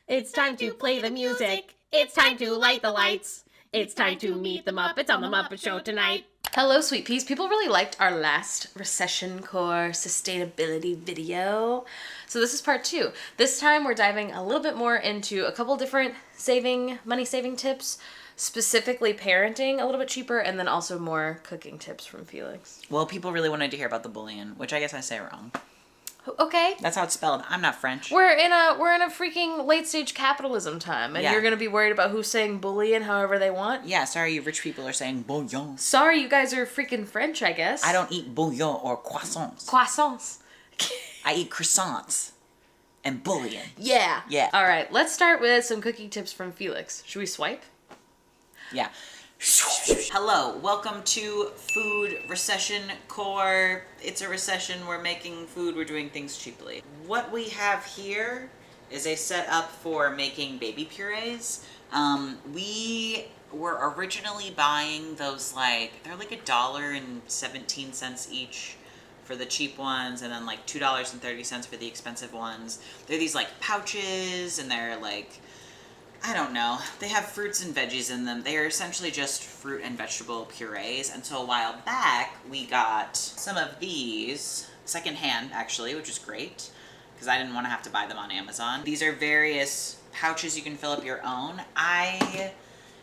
It's time to play the music. It's time to light the lights. It's time to meet the Muppets on the Muppet Show tonight. Hello, sweet peas. People really liked our last Recession core sustainability video. So this is part 2. This time we're diving a little bit more into a couple different money saving tips, specifically parenting a little bit cheaper, and then also more cooking tips from Felix. Well, people really wanted to hear about the bullion, which I guess I say wrong. Okay. That's how it's spelled. I'm not French. We're in a freaking late stage capitalism time, and you're gonna be worried about who's saying bullion however they want. Yeah, sorry, you rich people are saying bouillon. Sorry, you guys are freaking French, I guess. I don't eat bouillon or croissants. Croissants. I eat croissants and bullion. Yeah. Yeah. All right, let's start with some cooking tips from Felix. Should we swipe? Yeah. Hello, welcome to Food Recession Core. It's a recession, we're making food, we're doing things cheaply. What we have here is a setup for making baby purees. We were originally buying those they're like $1.17 each for the cheap ones, and then like $2.30 for the expensive ones. They're these pouches, and they're I don't know. They have fruits and veggies in them. They are essentially just fruit and vegetable purees. And so a while back, we got some of these, secondhand actually, which is great, because I didn't want to have to buy them on Amazon. These are various pouches you can fill up your own. I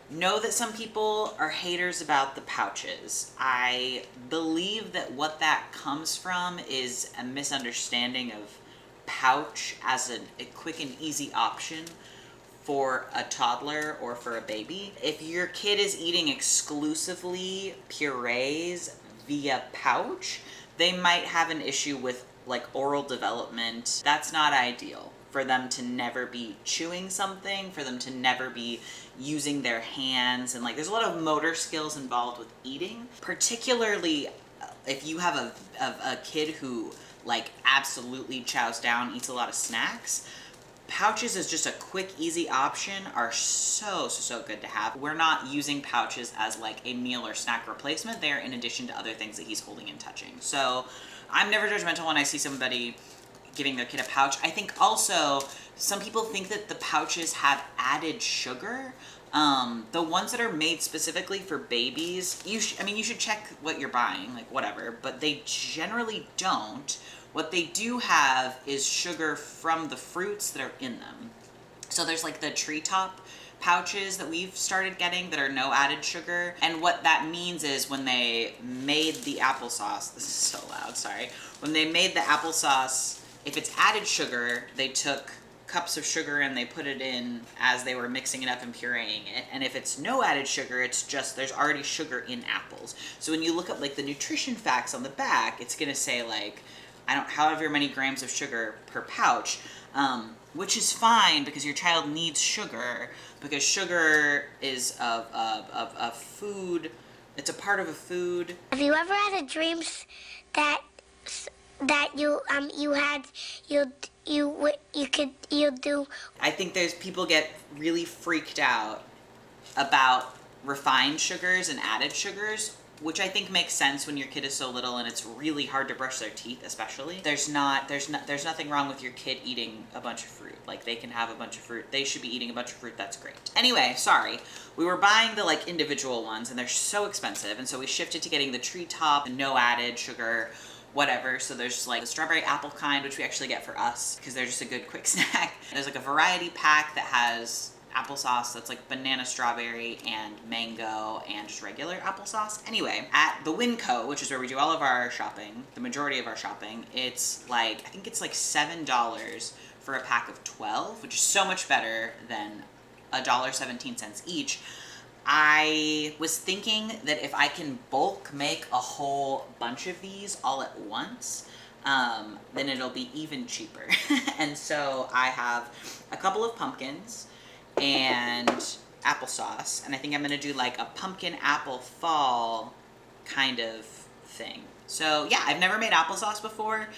know that some people are haters about the pouches. I believe that what that comes from is a misunderstanding of pouch as a quick and easy option for a toddler or for a baby. If your kid is eating exclusively purees via pouch, they might have an issue with oral development. That's not ideal for them to never be chewing something, for them to never be using their hands, and there's a lot of motor skills involved with eating, particularly if you have a kid who absolutely chows down, eats a lot of snacks. Pouches is just a quick, easy option, are so good to have. We're not using pouches as a meal or snack replacement. They're in addition to other things that he's holding and touching. So I'm never judgmental when I see somebody giving their kid a pouch. I think also some people think that the pouches have added sugar. The ones that are made specifically for babies, you should check what you're buying, whatever, but they generally don't. What they do have is sugar from the fruits that are in them. So there's the treetop pouches that we've started getting that are no added sugar. And what that means is when they made the applesauce, this is so loud, sorry. When they made the applesauce, if it's added sugar, they took cups of sugar and they put it in as they were mixing it up and pureeing it. And if it's no added sugar, it's just there's already sugar in apples. So when you look up the nutrition facts on the back, it's gonna say however many grams of sugar per pouch, which is fine because your child needs sugar, because sugar is a food. It's a part of a food. Have you ever had a dream that you do? I think people get really freaked out about refined sugars and added sugars, which I think makes sense when your kid is so little and it's really hard to brush their teeth, especially. There's nothing wrong with your kid eating a bunch of fruit. They can have a bunch of fruit. They should be eating a bunch of fruit. That's great. Anyway, sorry. We were buying the individual ones, and they're so expensive, and so we shifted to getting the treetop, the no added sugar, whatever. So there's the strawberry apple kind, which we actually get for us because they're just a good quick snack. There's a variety pack that has applesauce that's banana, strawberry, and mango, and just regular applesauce. Anyway, at the Winco, which is where we do all of our shopping, the majority of our shopping, it's I think it's $7 for a pack of 12, which is so much better than $1.17 each. I was thinking that if I can bulk make a whole bunch of these all at once, then it'll be even cheaper. And so I have a couple of pumpkins and applesauce, and I think I'm gonna do a pumpkin apple fall kind of thing. So yeah, I've never made applesauce before.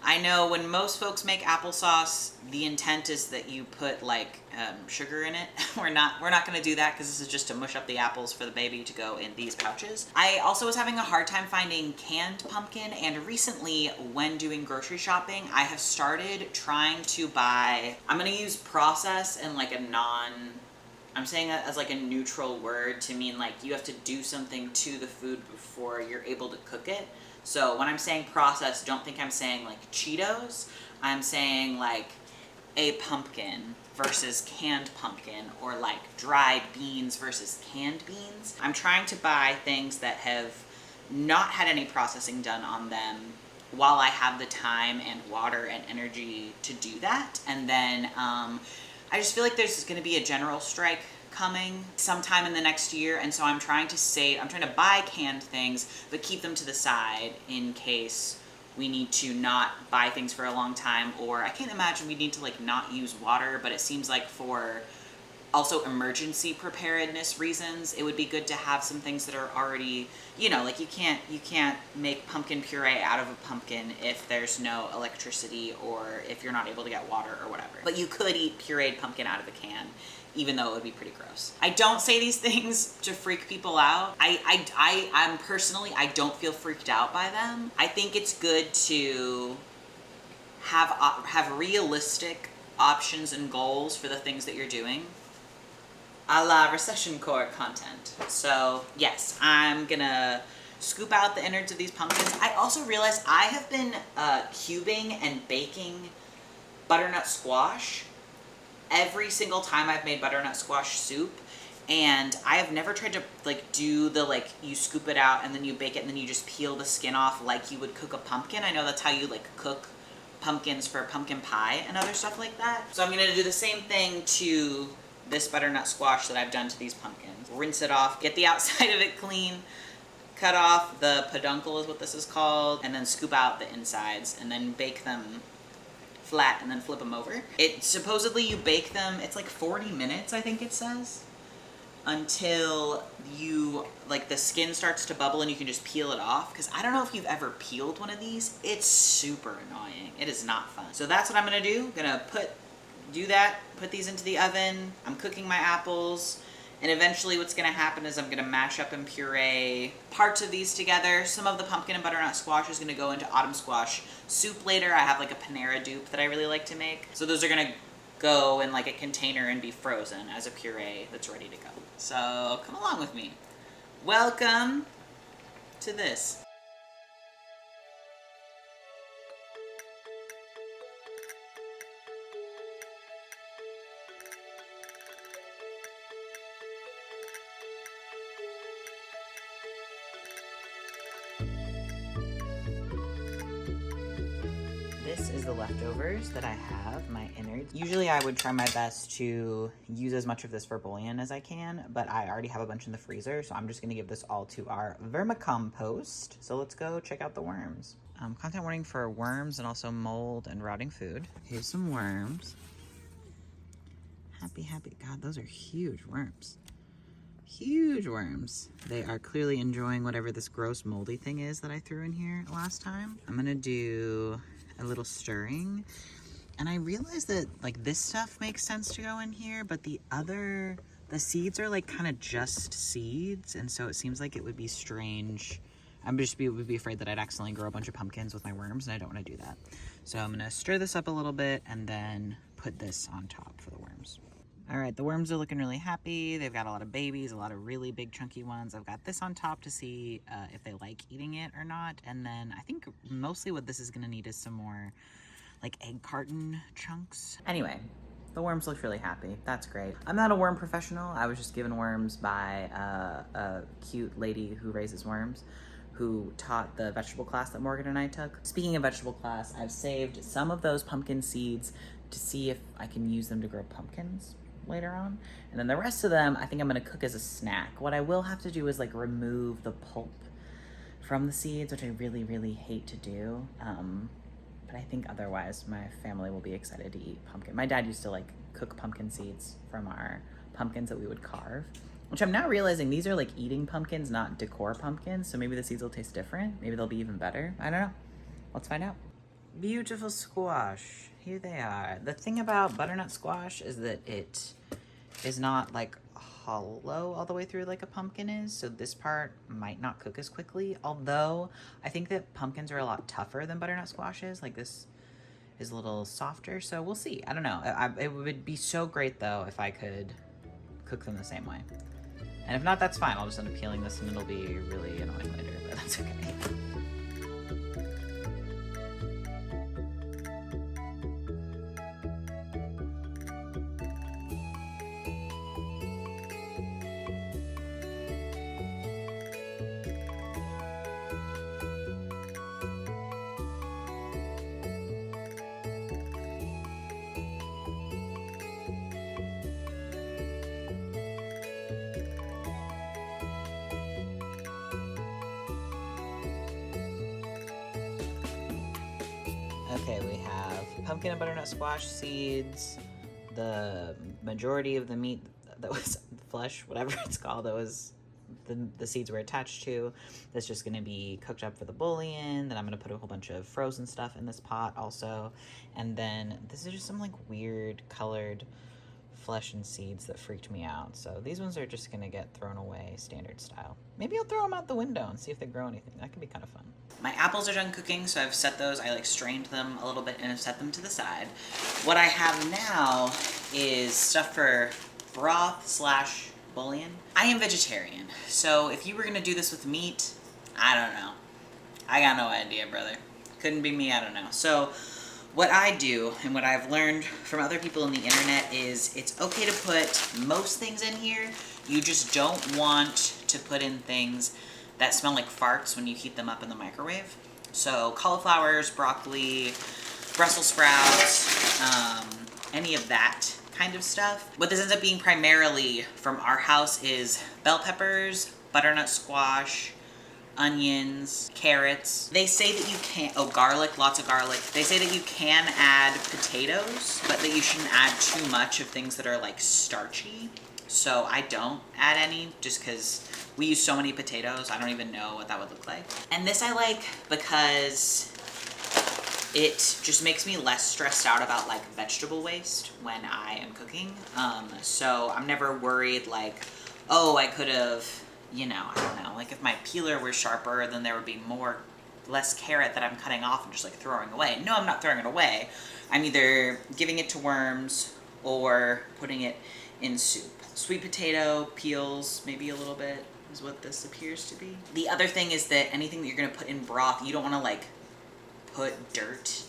I know when most folks make applesauce, the intent is that you put like sugar in it. We're not going to do that because this is just to mush up the apples for the baby to go in these pouches. I also was having a hard time finding canned pumpkin, and recently when doing grocery shopping, I have started trying to buy, I'm going to use process and like I'm saying that as like a neutral word to mean like you have to do something to the food before you're able to cook it. So when I'm saying process, don't think I'm saying like Cheetos. I'm saying like a pumpkin versus canned pumpkin, or like dried beans versus canned beans. I'm trying to buy things that have not had any processing done on them while I have the time and water and energy to do that. And then I just feel like there's going to be a general strike coming sometime in the next year, and so I'm trying to buy canned things but keep them to the side in case we need to not buy things for a long time, or I can't imagine we need to like not use water, but it seems like for also emergency preparedness reasons, it would be good to have some things that are already, you know, like you can't make pumpkin puree out of a pumpkin if there's no electricity or if you're not able to get water or whatever. But you could eat pureed pumpkin out of a can, even though it would be pretty gross. I don't say these things to freak people out. I'm personally, I don't feel freaked out by them. I think it's good to have realistic options and goals for the things that you're doing. A la recession core content. So yes, I'm gonna scoop out the innards of these pumpkins. I also realized I have been cubing and baking butternut squash every single time I've made butternut squash soup, and I have never tried to like do the like you scoop it out and then you bake it and then you just peel the skin off like you would cook a pumpkin. I know that's how you like cook pumpkins for pumpkin pie and other stuff like that. So I'm gonna do the same thing to this butternut squash that I've done to these pumpkins. Rinse it off, get the outside of it clean, cut off the peduncle is what this is called, and then scoop out the insides and then bake them flat and then flip them over. It supposedly you bake them, it's like 40 minutes I think it says, until you like the skin starts to bubble and you can just peel it off, because I don't know if you've ever peeled one of these. It's super annoying. It is not fun. So that's what I'm gonna do. Put these into the oven. I'm cooking my apples, and eventually what's gonna happen is I'm gonna mash up and puree parts of these together. Some of the pumpkin and butternut squash is gonna go into autumn squash soup later. I have like a Panera dupe that I really like to make. So those are gonna go in like a container and be frozen as a puree that's ready to go. So come along with me. Welcome to this. This is the leftovers that I have, my innards. Usually I would try my best to use as much of this for bouillon as I can, but I already have a bunch in the freezer, so I'm just gonna give this all to our vermicompost. So let's go check out the worms. Content warning for worms and also mold and rotting food. Here's some worms. Happy. God, those are huge worms. Huge worms. They are clearly enjoying whatever this gross moldy thing is that I threw in here last time. I'm gonna do a little stirring, and I realized that like this stuff makes sense to go in here, but the seeds are like kind of just seeds, and so it seems like it would be strange. Would be afraid that I'd accidentally grow a bunch of pumpkins with my worms, and I don't want to do that. So I'm gonna stir this up a little bit and then put this on top for the worms. All right, the worms are looking really happy. They've got a lot of babies, a lot of really big chunky ones. I've got this on top to see if they like eating it or not. And then I think mostly what this is gonna need is some more like egg carton chunks. Anyway, the worms look really happy. That's great. I'm not a worm professional. I was just given worms by a cute lady who raises worms, who taught the vegetable class that Morgan and I took. Speaking of vegetable class, I've saved some of those pumpkin seeds to see if I can use them to grow pumpkins later on. And then the rest of them, I think I'm gonna cook as a snack. What I will have to do is like remove the pulp from the seeds, which I really, really hate to do. But I think otherwise my family will be excited to eat pumpkin. My dad used to like cook pumpkin seeds from our pumpkins that we would carve, which I'm now realizing these are like eating pumpkins, not decor pumpkins. So maybe the seeds will taste different. Maybe they'll be even better. I don't know. Let's find out. beautiful squash. Here they are. The thing about butternut squash is that it is not like hollow all the way through like a pumpkin is, so this part might not cook as quickly, although I think that pumpkins are a lot tougher than butternut squash is. Like this is a little softer, so we'll see. I don't know. It would be so great though if I could cook them the same way. And if not, that's fine. I'll just end up peeling this and it'll be really annoying later, but that's okay. Okay, we have pumpkin and butternut squash seeds, the majority of the meat that was flesh, whatever it's called, that was the seeds were attached to. That's just going to be cooked up for the bouillon. Then I'm going to put a whole bunch of frozen stuff in this pot also. And then this is just some like weird colored flesh and seeds that freaked me out. So these ones are just going to get thrown away standard style. Maybe I'll throw them out the window and see if they grow anything. That could be kind of fun. My apples are done cooking, so I've set those. I like strained them a little bit and have set them to the side. What I have now is stuff for broth slash bouillon. I am vegetarian, so if you were gonna do this with meat, I don't know. I got no idea, brother. Couldn't be me, I don't know. So what I do and what I've learned from other people on the internet is it's okay to put most things in here. You just don't want to put in things that smell like farts when you heat them up in the microwave. So cauliflowers, broccoli, Brussels sprouts, any of that kind of stuff. What this ends up being primarily from our house is bell peppers, butternut squash, onions, carrots. They say that you can't, garlic, lots of garlic. They say that you can add potatoes, but that you shouldn't add too much of things that are like starchy. So I don't add any just because we use so many potatoes, I don't even know what that would look like. And this I like because it just makes me less stressed out about like vegetable waste when I am cooking. So I'm never worried like, oh, I could have, you know, I don't know, like if my peeler were sharper, then there would be less carrot that I'm cutting off and just like throwing away. No, I'm not throwing it away. I'm either giving it to worms or putting it in soup. Sweet potato, peels, maybe a little bit is what this appears to be. The other thing is that anything that you're gonna put in broth, you don't wanna like put dirt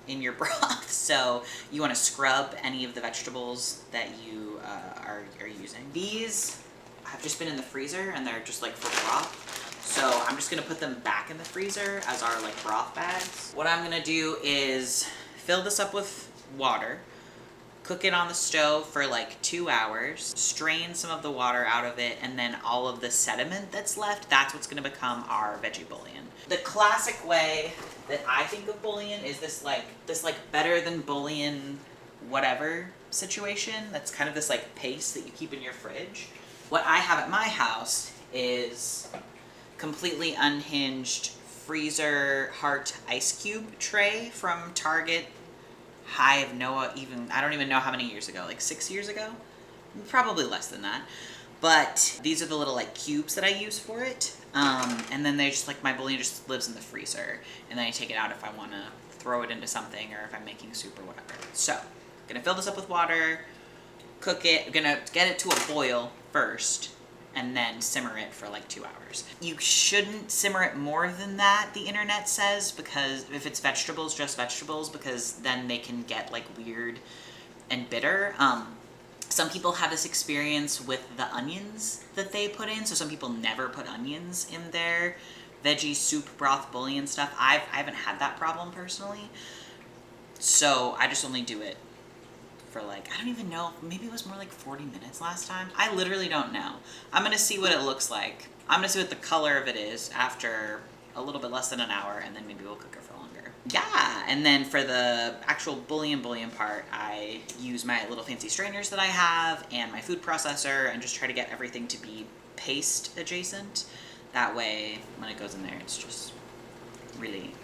in your broth. So you wanna scrub any of the vegetables that you are using. These have just been in the freezer and they're just like for broth. So I'm just gonna put them back in the freezer as our like broth bags. What I'm gonna do is fill this up with water, cook it on the stove for like 2 hours, strain some of the water out of it, and then all of the sediment that's left, that's what's gonna become our veggie bouillon. The classic way that I think of bouillon is this like better than bouillon whatever situation. That's kind of this like paste that you keep in your fridge. What I have at my house is completely unhinged freezer heart ice cube tray from Target. I don't even know how many years ago, like 6 years ago? Probably less than that. But these are the little like cubes that I use for it. And then they just like, my bouillon just lives in the freezer. And then I take it out if I want to throw it into something or if I'm making soup or whatever. So, I'm gonna fill this up with water, cook it, I'm gonna get it to a boil first, and then simmer it for like 2 hours. You shouldn't simmer it more than that, the internet says, because if it's vegetables, just vegetables, because then they can get like weird and bitter. Some people have this experience with the onions that they put in, so some people never put onions in their veggie soup, broth, bouillon stuff. I haven't had that problem personally, so I just only do it for like, I don't even know, maybe it was more like 40 minutes last time. I literally don't know. I'm gonna see what it looks like. I'm gonna see what the color of it is after a little bit less than an hour, and then maybe we'll cook it for longer. Yeah, and then for the actual bouillon part, I use my little fancy strainers that I have and my food processor and just try to get everything to be paste adjacent. That way, when it goes in there, it's just really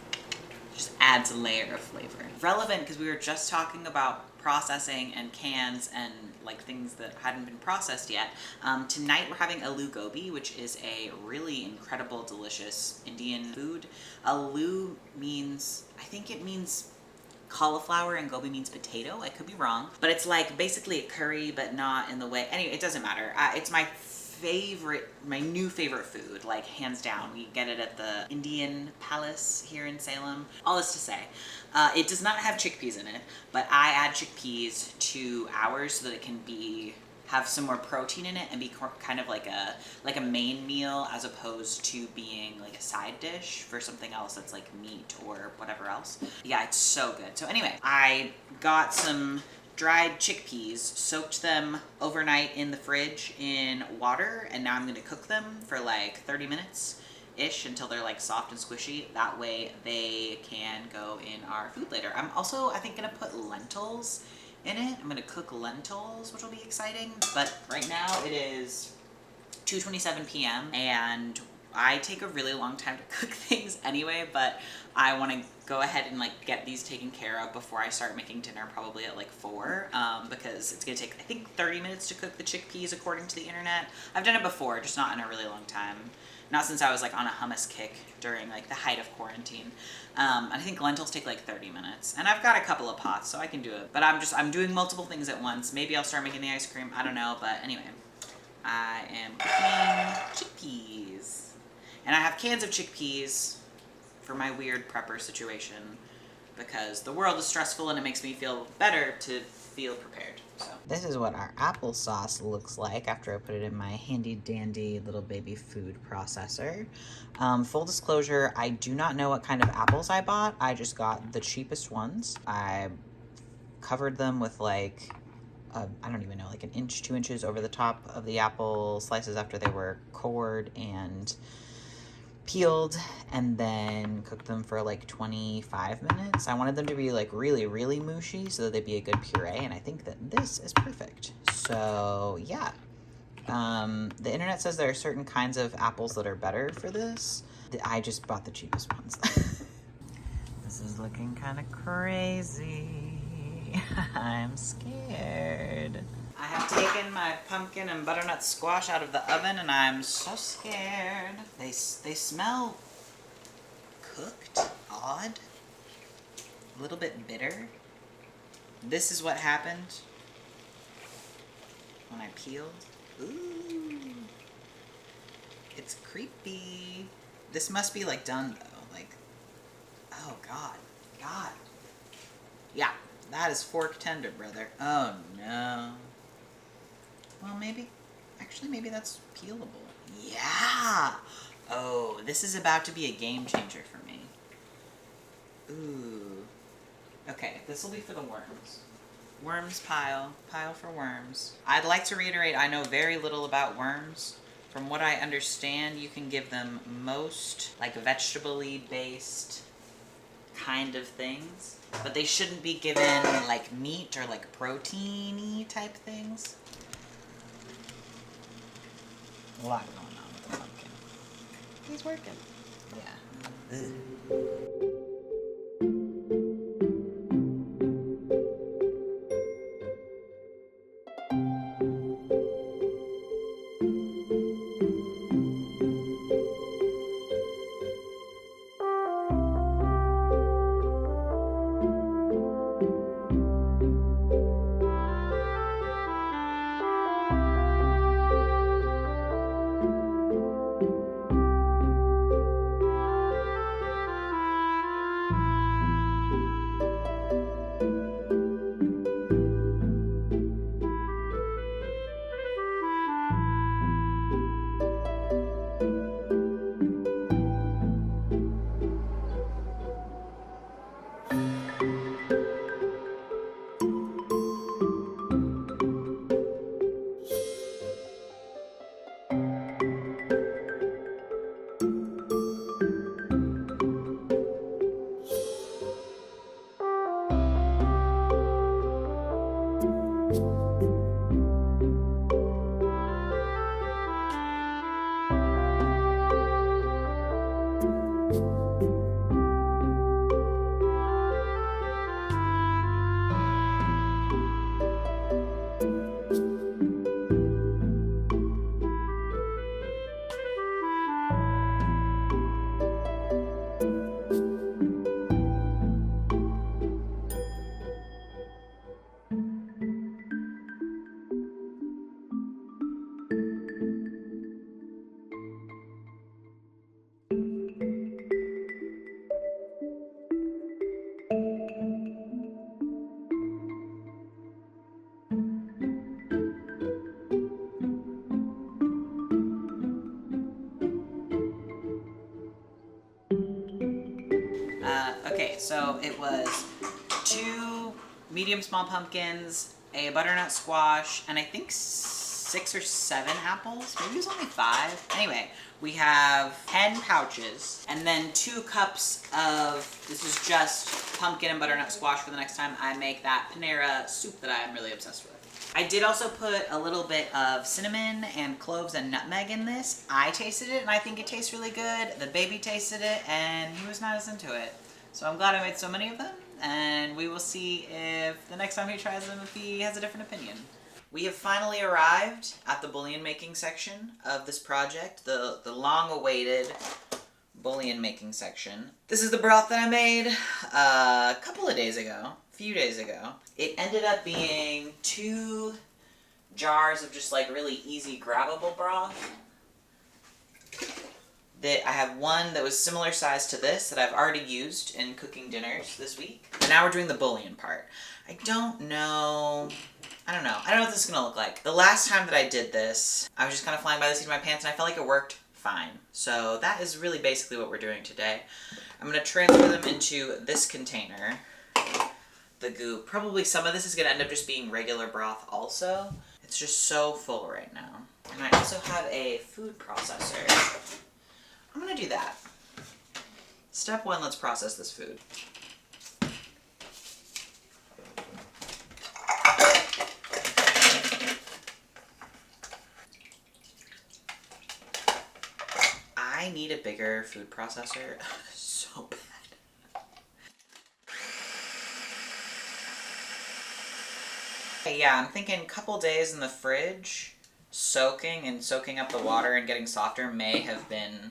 Just adds a layer of flavor. Relevant because we were just talking about processing and cans and like things that hadn't been processed yet. Tonight we're having aloo gobi, which is a really incredible, delicious Indian food. Aloo means, I think it means cauliflower and gobi means potato. I could be wrong, but it's like basically a curry, but not in the way. Anyway, it doesn't matter. It's my new favorite food, like hands down. We get it at the Indian Palace here in Salem. All this to say, it does not have chickpeas in it, but I add chickpeas to ours so that it can have some more protein in it and be kind of like a main meal as opposed to being like a side dish for something else that's like meat or whatever else. Yeah, it's so good. So anyway, I got some dried chickpeas, soaked them overnight in the fridge in water, and now I'm going to cook them for like 30 minutes ish until they're like soft and squishy. That way they can go in our food later. I'm also, I think, going to put lentils in it. I'm going to cook lentils, which will be exciting. But right now it is 2:27 p.m. and I take a really long time to cook things anyway, but I want to go ahead and like get these taken care of before I start making dinner, probably at like 4, because it's gonna take, I think, 30 minutes to cook the chickpeas according to the internet. I've done it before, just not in a really long time. Not since I was like on a hummus kick during like the height of quarantine. I think lentils take like 30 minutes, and I've got a couple of pots, so I can do it. But I'm doing multiple things at once. Maybe I'll start making the ice cream. I don't know, but anyway, I am cooking chickpeas. And I have cans of chickpeas for my weird prepper situation because the world is stressful and it makes me feel better to feel prepared. So this is what our applesauce looks like after I put it in my handy dandy little baby food processor. Full disclosure, I do not know what kind of apples I bought. I just got the cheapest ones. I covered them with like I don't even know, like 1 inch, 2 inches over the top of the apple slices after they were cored and peeled, and then cooked them for like 25 minutes. I wanted them to be like really, really mushy so that they'd be a good puree, and I think that this is perfect. So yeah, the internet says there are certain kinds of apples that are better for this. I just bought the cheapest ones. This is looking kind of crazy. I'm scared. I have taken my pumpkin and butternut squash out of the oven, and I'm so scared. They smell cooked, odd, a little bit bitter. This is what happened when I peeled. Ooh, it's creepy. This must be like done though. Like, oh God. Yeah, that is fork tender, brother. Oh no. Well, maybe that's peelable. Yeah! Oh, this is about to be a game changer for me. Ooh. Okay, this will be for the worms. Worms pile for worms. I'd like to reiterate, I know very little about worms. From what I understand, you can give them most, like, vegetable-y based kind of things. But they shouldn't be given, like, meat or, like, protein-y type things. A lot going on with the pumpkin. He's working. Yeah. Ugh. it was 2 medium small pumpkins, a butternut squash, and I think 6 or 7 apples. Maybe it was only 5. Anyway, we have 10 pouches and then 2 cups of, this is just pumpkin and butternut squash for the next time I make that Panera soup that I'm really obsessed with. I did also put a little bit of cinnamon and cloves and nutmeg in this. I tasted it and I think it tastes really good. The baby tasted it and he was not as into it. So I'm glad I made so many of them, and we will see if the next time he tries them, if he has a different opinion. We have finally arrived at the bouillon making section of this project, the long-awaited bouillon making section. This is the broth that I made a few days ago. It ended up being 2 jars of just like really easy grabbable broth. That I have one that was similar size to this that I've already used in cooking dinners this week. And now we're doing the bouillon part. I don't know what this is gonna look like. The last time that I did this, I was just kind of flying by the seat of my pants and I felt like it worked fine. So that is really basically what we're doing today. I'm gonna transfer them into this container, the goop. Probably some of this is gonna end up just being regular broth also. It's just so full right now. And I also have a food processor. I'm gonna do that. Step 1, let's process this food. I need a bigger food processor so bad. Okay, yeah, I'm thinking a couple days in the fridge, soaking up the water and getting softer may have been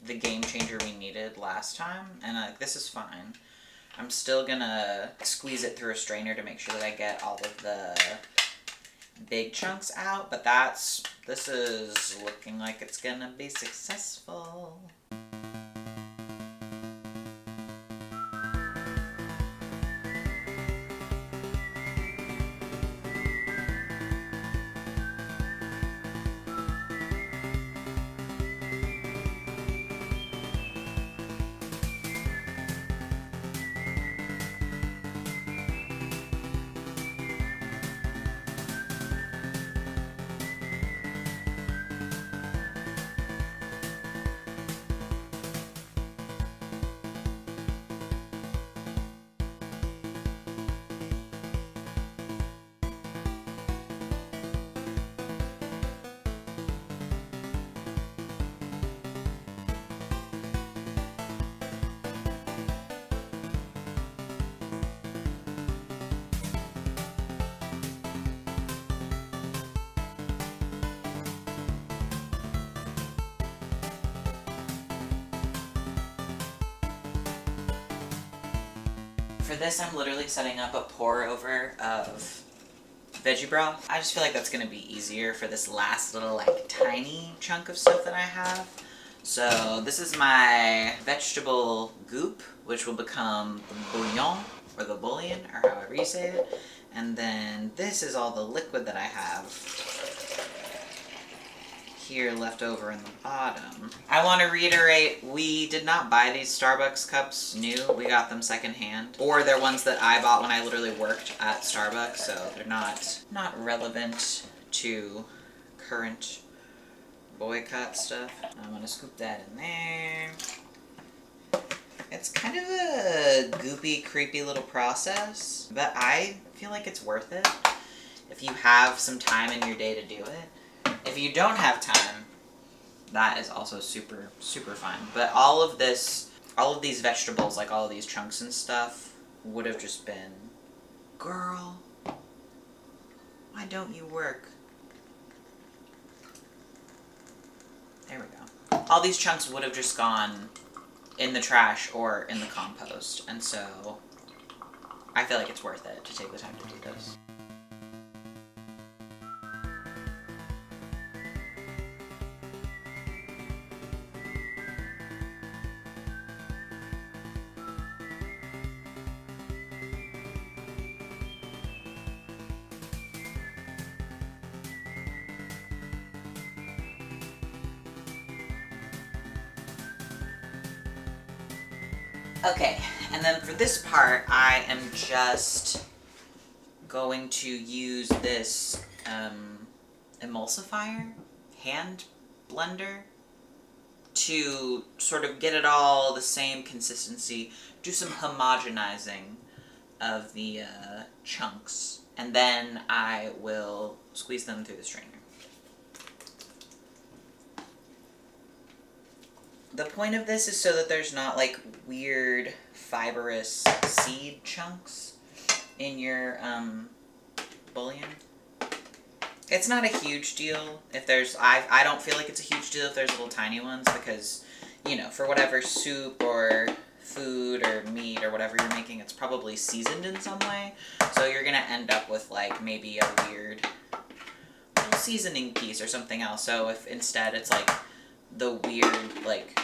the game changer we needed last time, and this is fine. I'm still gonna squeeze it through a strainer to make sure that I get all of the big chunks out, but this is looking like it's gonna be successful. For this, I'm literally setting up a pour over of veggie broth. I just feel like that's gonna be easier for this last little like tiny chunk of stuff that I have. So this is my vegetable goop, which will become the bouillon, or the bouillon, or however you say it. And then this is all the liquid that I have here left over in the bottom. I want to reiterate, we did not buy these Starbucks cups new. We got them secondhand, or they're ones that I bought when I literally worked at Starbucks, so they're not relevant to current boycott stuff. I'm gonna scoop that in there. It's kind of a goopy, creepy little process, but I feel like it's worth it if you have some time in your day to do it. If you don't have time, that is also super, super fine. But all of these vegetables, like all of these chunks and stuff, would have just been, girl, why don't you work? There we go. All these chunks would have just gone in the trash or in the compost, and so I feel like it's worth it to take the time to do this. Okay, And then for this part, I am just going to use this emulsifier, hand blender, to sort of get it all the same consistency, do some homogenizing of the chunks, and then I will squeeze them through the strainer. The point of this is so that there's not like weird fibrous seed chunks in your bouillon. It's not a huge deal if there's, I don't feel like it's a huge deal if there's little tiny ones, because, you know, for whatever soup or food or meat or whatever you're making, it's probably seasoned in some way. So you're gonna end up with like maybe a weird little seasoning piece or something else. So if instead it's like the weird like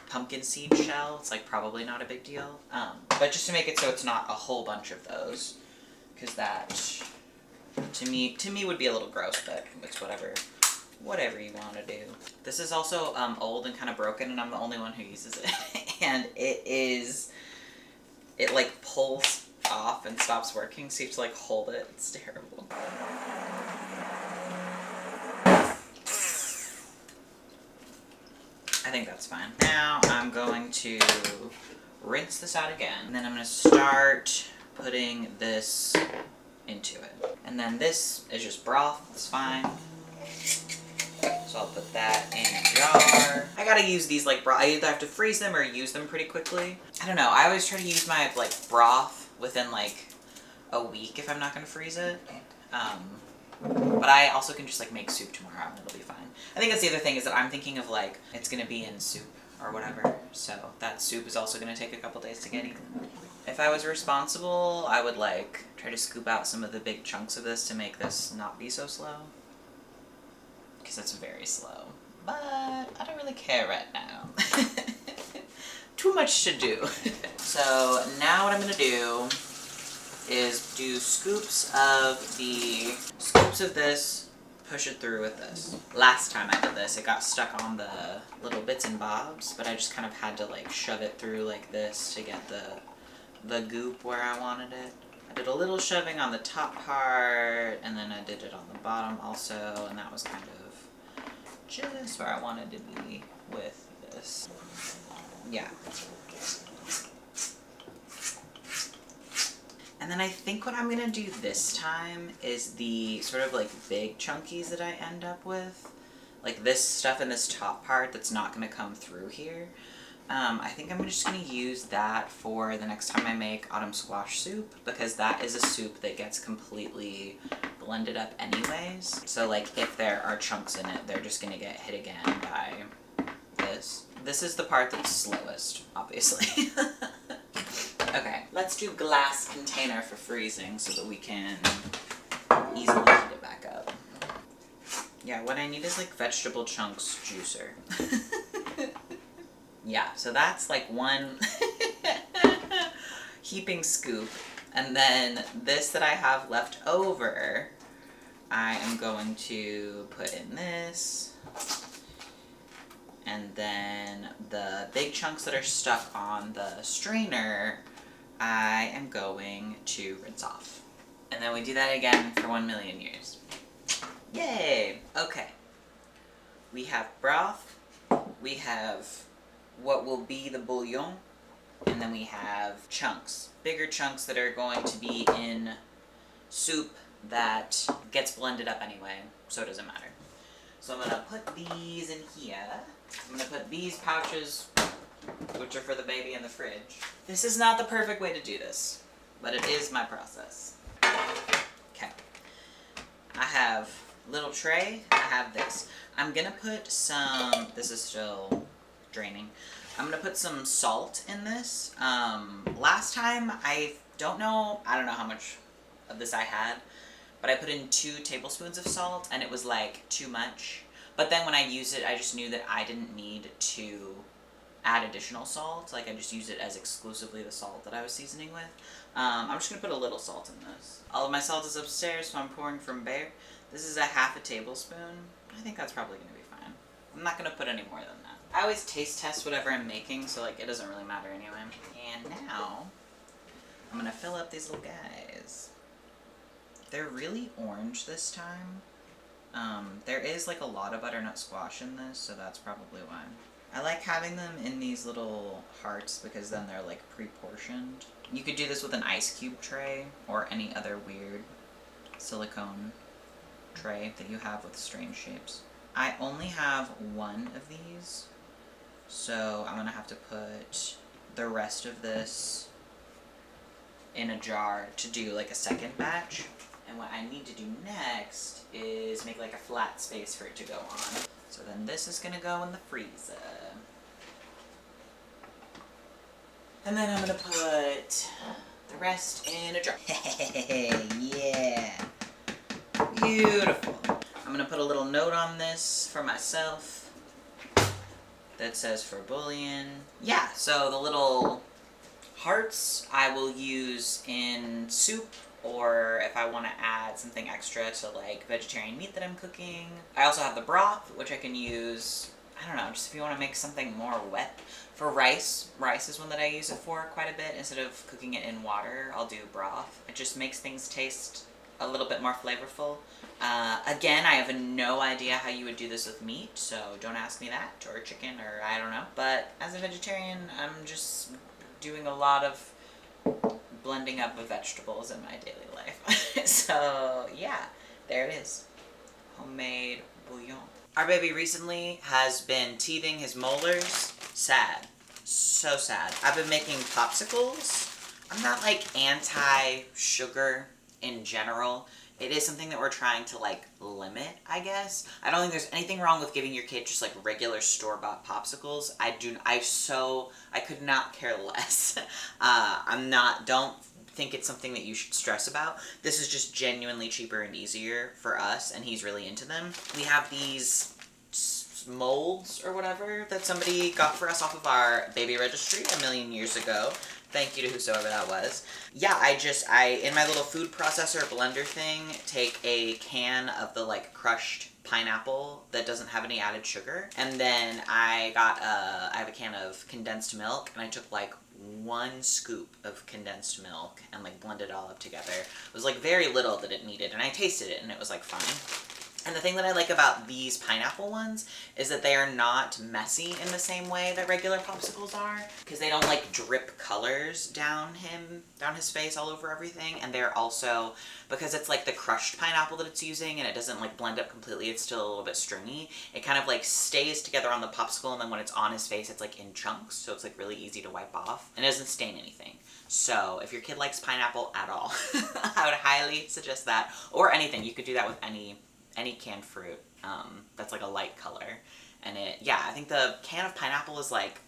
pumpkin seed shell, it's like probably not a big deal. But just to make it so it's not a whole bunch of those, because that to me would be a little gross, but it's whatever you want to do. This is also old and kind of broken, and I'm the only one who uses it. And it like pulls off and stops working, so you have to like hold it. It's terrible. I think that's fine. Now I'm going to rinse this out again, and then I'm going to start putting this into it. And then this is just broth, it's fine. So I'll put that in a jar. I gotta use these like broth. I either have to freeze them or use them pretty quickly. I don't know, I always try to use my like broth within like a week if I'm not gonna freeze it. But I also can just like make soup tomorrow and it'll be fine. I think that's the other thing, is that I'm thinking of like, it's gonna be in soup or whatever. So that soup is also gonna take a couple days to get eaten. If I was responsible, I would like try to scoop out some of the big chunks of this to make this not be so slow. Because it's very slow. But I don't really care right now. Too much to do. So now what I'm gonna do is do scoops of this, push it through with this. Last time I did this, it got stuck on the little bits and bobs, but I just kind of had to like shove it through like this to get the goop where I wanted it. I did a little shoving on the top part, and then I did it on the bottom also, and that was kind of just where I wanted to be with this. Yeah. And then I think what I'm gonna do this time is the sort of like big chunkies that I end up with. Like this stuff in this top part that's not gonna come through here. I think I'm just gonna use that for the next time I make autumn squash soup, because that is a soup that gets completely blended up anyways. So like if there are chunks in it, they're just gonna get hit again by this. This is the part that's slowest, obviously. Okay, let's do glass container for freezing so that we can easily heat it back up. Yeah, what I need is like vegetable chunks juicer. Yeah, so that's like one heaping scoop. And then this that I have left over, I am going to put in this. And then the big chunks that are stuck on the strainer, I am going to rinse off. And then we do that again for 1,000,000 years. Yay! Okay. We have broth, we have what will be the bouillon, and then we have chunks. Bigger chunks that are going to be in soup that gets blended up anyway, so it doesn't matter. So I'm gonna put these in here. I'm gonna put these pouches, which are for the baby, in the fridge. This is not the perfect way to do this, but it is my process. Okay. I have little tray, I have this. I'm gonna put some, this is still draining. I'm gonna put some salt in this. Last time, I don't know how much of this I had, but I put in 2 tablespoons of salt and it was like too much. But then when I used it, I just knew that I didn't need to add additional salt. Like I just used it as exclusively the salt that I was seasoning with. I'm just gonna put a little salt in this. All of my salt is upstairs, so I'm pouring from bare. This is a 1/2 tablespoon. I think that's probably gonna be fine. I'm not gonna put any more than that. I always taste test whatever I'm making, so like it doesn't really matter anyway. And now I'm gonna fill up these little guys. They're really orange this time. There is like a lot of butternut squash in this, so that's probably why. I like having them in these little hearts because then they're like pre-portioned. You could do this with an ice cube tray or any other weird silicone tray that you have with strange shapes. I only have one of these, so I'm gonna have to put the rest of this in a jar to do like a second batch. And what I need to do next is make like a flat space for it to go on. So then this is gonna go in the freezer. And then I'm gonna put the rest in a jar. Yeah. Beautiful. I'm gonna put a little note on this for myself that says for bouillon. Yeah, so the little hearts I will use in soup, or if I want to add something extra to like vegetarian meat that I'm cooking. I also have the broth, which I can use, I don't know, just if you want to make something more wet. For rice, rice is one that I use it for quite a bit. Instead of cooking it in water, I'll do broth. It just makes things taste a little bit more flavorful. Again, I have no idea how you would do this with meat, so don't ask me that, or chicken, or I don't know. But as a vegetarian, I'm just doing a lot of blending up of vegetables in my daily life. So yeah, there it is. Homemade bouillon. Our baby recently has been teething his molars. Sad. So sad. I've been making popsicles. I'm not like anti-sugar in general. It is something that we're trying to like limit, I guess. I don't think there's anything wrong with giving your kid just like regular store-bought popsicles. I could not care less. Don't think it's something that you should stress about. This is just genuinely cheaper and easier for us, and he's really into them. We have these molds or whatever that somebody got for us off of our baby registry a million years ago. Thank you to whosoever that was. Yeah, I in my little food processor blender thing, take a can of the like crushed pineapple that doesn't have any added sugar. And then I have a can of condensed milk, and I took like 1 scoop of condensed milk and like blended it all up together. It was like very little that it needed, and I tasted it and it was like fine. And the thing that I like about these pineapple ones is that they are not messy in the same way that regular popsicles are, because they don't like drip colors down his face all over everything. And they're also, because it's like the crushed pineapple that it's using and it doesn't like blend up completely, it's still a little bit stringy. It kind of like stays together on the popsicle, and then when it's on his face, it's like in chunks, so it's like really easy to wipe off, and it doesn't stain anything. So if your kid likes pineapple at all, I would highly suggest that, or anything. You could do that with any canned fruit that's like a light color. And I think the can of pineapple is like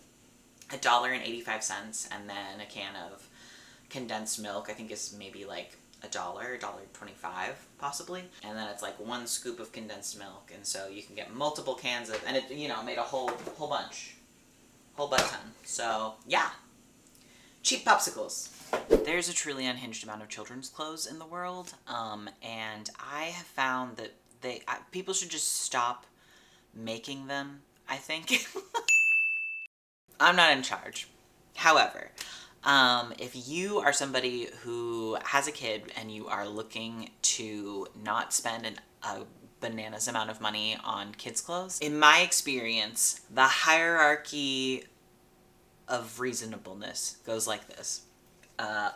$1.85, and then a can of condensed milk I think is maybe like $1.25 possibly, and then it's like 1 scoop of condensed milk, and so you can get multiple cans of, and it made a whole butt ton. So yeah, cheap popsicles. There's a truly unhinged amount of children's clothes in the world, and I have found that people should just stop making them, I think. I'm not in charge. However, if you are somebody who has a kid and you are looking to not spend a bananas amount of money on kids' clothes, in my experience, the hierarchy of reasonableness goes like this.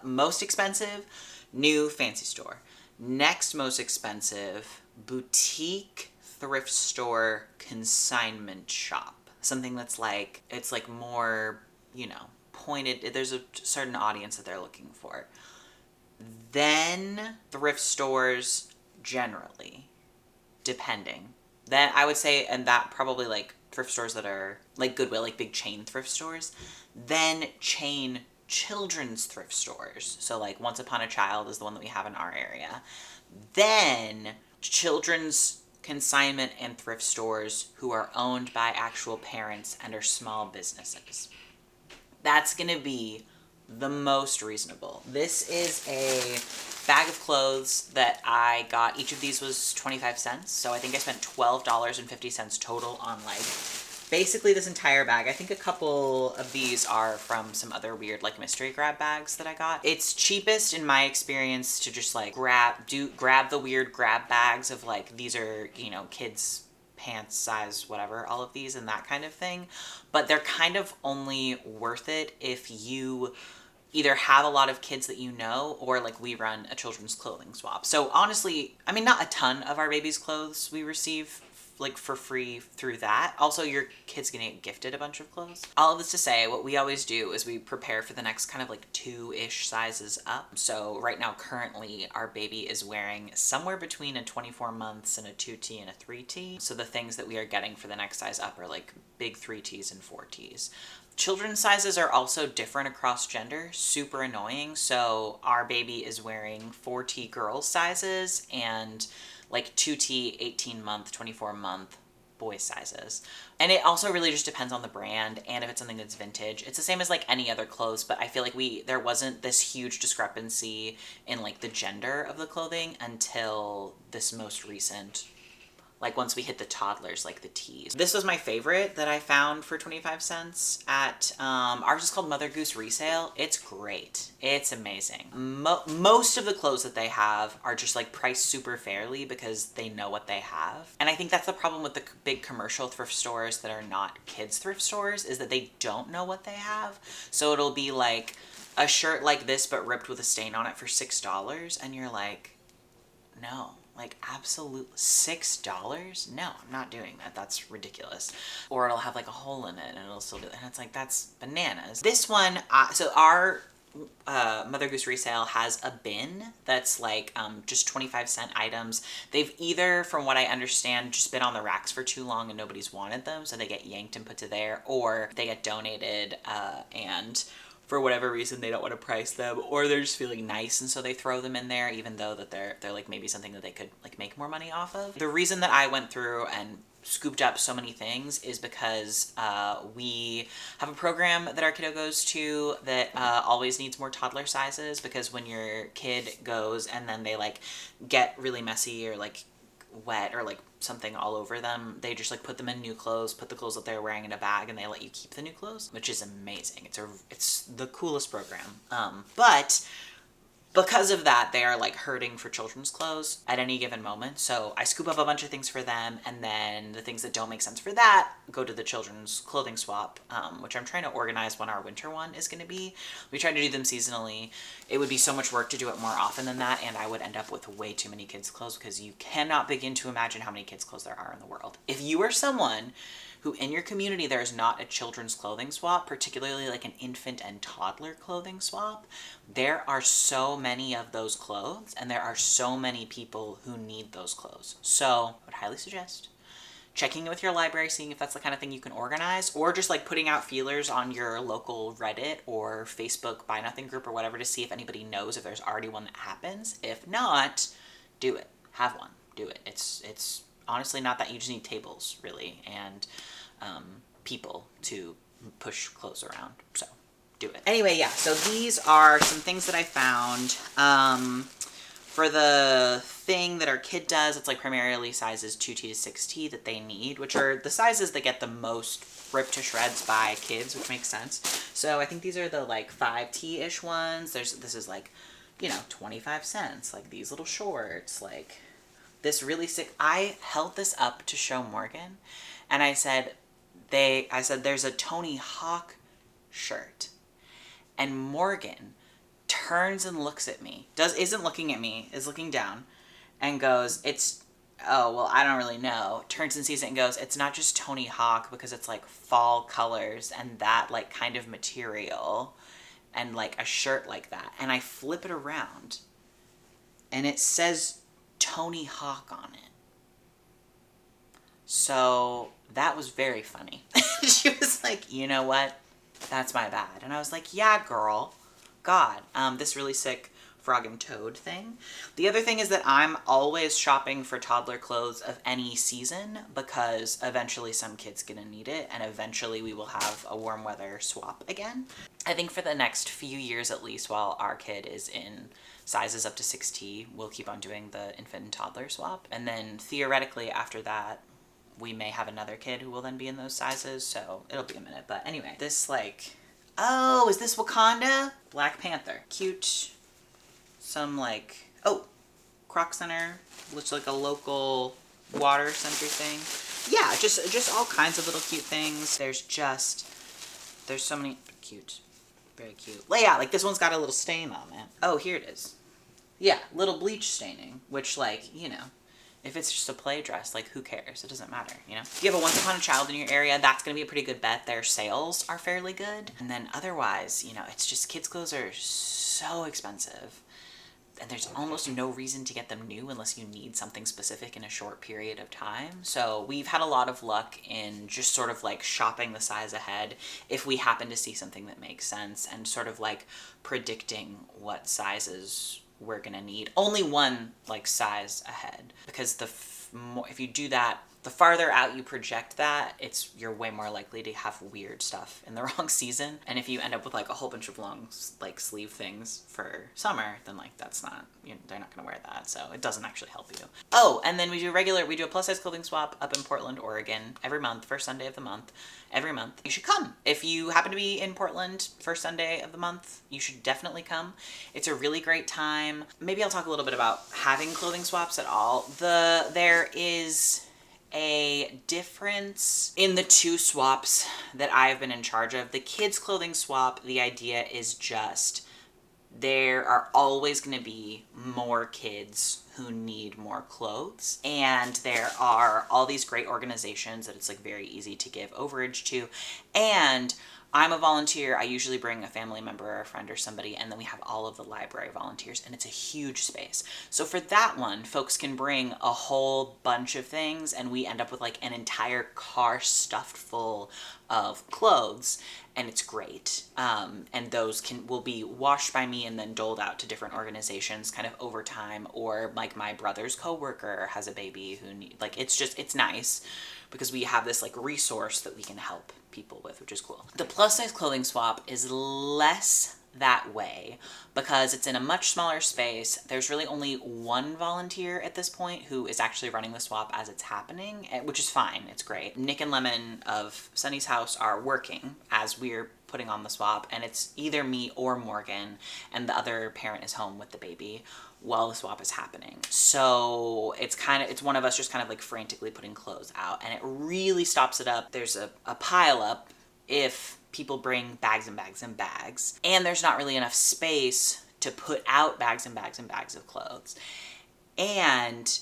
Most expensive, new fancy store. Next most expensive, boutique thrift store consignment shop. Something that's like, it's like more, pointed, there's a certain audience that they're looking for. Then thrift stores generally, depending. Then I would say, and that probably like thrift stores that are like Goodwill, like big chain thrift stores. Then chain children's thrift stores. So like Once Upon a Child is the one that we have in our area. Then children's consignment and thrift stores who are owned by actual parents and are small businesses. That's gonna be the most reasonable. This is a bag of clothes that I got. Each of these was 25 cents. So I think I spent $12.50 total on like basically this entire bag. I think a couple of these are from some other weird like mystery grab bags that I got. It's cheapest in my experience to just like grab the weird grab bags of like, these are, you know, kids pants size, whatever, all of these and that kind of thing. But they're kind of only worth it if you either have a lot of kids that you know, or like we run a children's clothing swap. So honestly, I mean, not a ton of our baby's clothes we receive like for free through that. Also, your kid's gonna get gifted a bunch of clothes. All of this to say, what we always do is we prepare for the next kind of like 2-ish sizes up. So right now, currently, our baby is wearing somewhere between a 24 months and a 2T and a 3T. So the things that we are getting for the next size up are like big 3Ts and 4Ts. Children's sizes are also different across gender, super annoying. So our baby is wearing 4T girls sizes and like 2T 18-month, 24-month boy sizes. And it also really just depends on the brand and if it's something that's vintage. It's the same as like any other clothes, but I feel like there wasn't this huge discrepancy in like the gender of the clothing until this most recent, like once we hit the toddlers, like the tees. This was my favorite that I found for 25 cents at, ours is called Mother Goose Resale. It's great. It's amazing. Most of the clothes that they have are just like priced super fairly because they know what they have. And I think that's the problem with the big commercial thrift stores that are not kids thrift stores, is that they don't know what they have. So it'll be like a shirt like this, but ripped with a stain on it for $6. And you're like, no. Like, absolute $6? No, I'm not doing that. That's ridiculous. Or it'll have like a hole in it and it'll still do that. And it's like, that's bananas. This one, so our Mother Goose Resale has a bin that's like just 25-cent items. They've either, from what I understand, just been on the racks for too long and nobody's wanted them, so they get yanked and put to there, or they get donated and for whatever reason they don't want to price them, or they're just feeling nice and so they throw them in there, even though that they're like maybe something that they could like make more money off of. The reason that I went through and scooped up so many things is because we have a program that our kiddo goes to that always needs more toddler sizes, because when your kid goes and then they like get really messy or like wet or like something all over them, they just like put them in new clothes, put the clothes that they're wearing in a bag, and they let you keep the new clothes, which is amazing. It's the coolest program. But because of that, they are like hurting for children's clothes at any given moment. So I scoop up a bunch of things for them, and then the things that don't make sense for that go to the children's clothing swap, which I'm trying to organize when our winter one is going to be. We try to do them seasonally. It would be so much work to do it more often than that, and I would end up with way too many kids' clothes, because you cannot begin to imagine how many kids' clothes there are in the world. If you are someone who in your community there is not a children's clothing swap, particularly like an infant and toddler clothing swap, there are so many of those clothes and there are so many people who need those clothes. So I would highly suggest checking in with your library, seeing if that's the kind of thing you can organize, or just like putting out feelers on your local Reddit or Facebook Buy Nothing group or whatever to see if anybody knows if there's already one that happens. If not, do it. Have one. Do it. It's honestly not that you just need tables, really, and people to push clothes around. So do it. Anyway, yeah, so these are some things that I found. For the thing that our kid does, it's like primarily sizes 2T to 6T that they need, which are the sizes that get the most ripped to shreds by kids, which makes sense. So I think these are the like 5T-ish ones. This is like, you know, 25 cents, like these little shorts, like this really sick. I held this up to show Morgan, and I said, there's a Tony Hawk shirt. And Morgan turns and looks at me, isn't looking at me, is looking down, and goes, oh, well, I don't really know. Turns and sees it and goes, it's not just Tony Hawk, because it's like fall colors and that like kind of material and like a shirt like that. And I flip it around and it says Tony Hawk on it. So that was very funny. She was like, you know what? That's my bad. And I was like, yeah, girl. God. This really sick frog and toad thing. The other thing is that I'm always shopping for toddler clothes of any season, because eventually some kid's gonna need it, and eventually we will have a warm weather swap again. I think for the next few years at least, while our kid is in sizes up to 6T, we'll keep on doing the infant and toddler swap. And then theoretically after that, we may have another kid who will then be in those sizes, so it'll be a minute. But anyway, this like, oh, is this Wakanda? Black Panther. Cute. Some like, oh, Croc Center, looks like a local water center thing. Yeah, just all kinds of little cute things. There's so many cute, very cute. Yeah, like this one's got a little stain on it. Oh, here it is. Yeah, little bleach staining, which like, you know, if it's just a play dress, like who cares? It doesn't matter, you know? If you have a Once Upon a Child in your area, that's gonna be a pretty good bet. Their sales are fairly good. And then otherwise, you know, it's just kids' clothes are so expensive. And there's almost no reason to get them new unless you need something specific in a short period of time. So we've had a lot of luck in just sort of like shopping the size ahead if we happen to see something that makes sense, and sort of like predicting what sizes we're gonna need. Only one like size ahead, because if you do that, the farther out you project that, you're way more likely to have weird stuff in the wrong season. And if you end up with like a whole bunch of long like sleeve things for summer, then like that's not, they're not gonna wear that, so it doesn't actually help you. Oh, and then we do a plus size clothing swap up in Portland, Oregon every month, first Sunday of the month. Every month. You should come. If you happen to be in Portland first Sunday of the month, you should definitely come. It's a really great time. Maybe I'll talk a little bit about having clothing swaps at all. There is a difference in the two swaps that I've been in charge of. The kids' clothing swap, the idea is just there are always going to be more kids who need more clothes, and there are all these great organizations that it's like very easy to give overage to, and I'm a volunteer. I usually bring a family member or a friend or somebody, and then we have all of the library volunteers, and it's a huge space. So for that one, folks can bring a whole bunch of things, and we end up with like an entire car stuffed full of clothes, and it's great. And those will be washed by me and then doled out to different organizations kind of over time, or like my brother's coworker has a baby who it's nice because we have this like resource that we can help people with, which is cool. The plus size clothing swap is less that way because it's in a much smaller space. There's really only one volunteer at this point who is actually running the swap as it's happening, which is fine. It's great. Nick and Lemon of Sunny's house are working as we're putting on the swap, and it's either me or Morgan, and the other parent is home with the baby while the swap is happening. So it's one of us just kind of like frantically putting clothes out, and it really stops it up. There's a pile up if people bring bags and bags and bags, and there's not really enough space to put out bags and bags and bags of clothes. And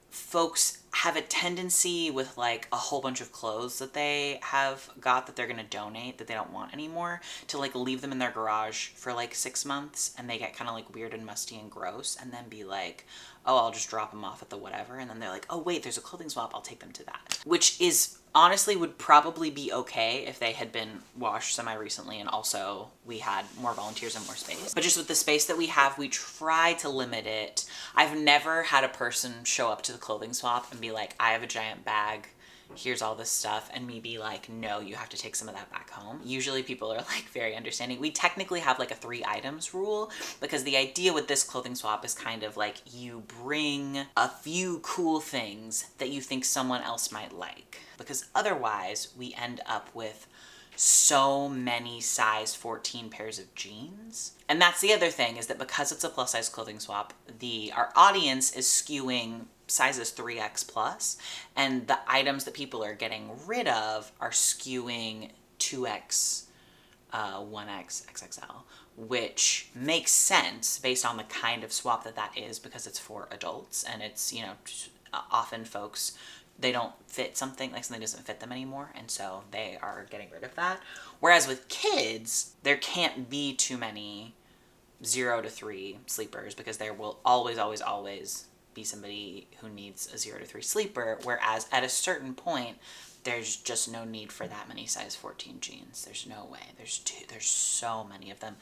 folks have a tendency with like a whole bunch of clothes that they have got that they're going to donate that they don't want anymore, to like leave them in their garage for like 6 months, and they get kind of like weird and musty and gross, and then be like, oh, I'll just drop them off at the whatever, and then they're like, oh wait, there's a clothing swap, I'll take them to that. Which is honestly would probably be okay if they had been washed semi-recently and also we had more volunteers and more space. But just with the space that we have, we try to limit it. I've never had a person show up to the clothing swap and be like, I have a giant bag, here's all this stuff, and me be like, no, you have to take some of that back home. Usually people are like very understanding. We technically have like a 3 items rule, because the idea with this clothing swap is kind of like you bring a few cool things that you think someone else might like, because otherwise we end up with so many size 14 pairs of jeans. And that's the other thing, is that because it's a plus size clothing swap, our audience is skewing sizes 3X plus, and the items that people are getting rid of are skewing 2X, 1X, XXL, which makes sense based on the kind of swap that is, because it's for adults, and it's, often folks, they don't fit something doesn't fit them anymore, and so they are getting rid of that. Whereas with kids, there can't be too many 0 to 3 sleepers, because there will always be somebody who needs a 0 to 3 sleeper, whereas at a certain point there's just no need for that many size 14 jeans. There's no way. There's so many of them,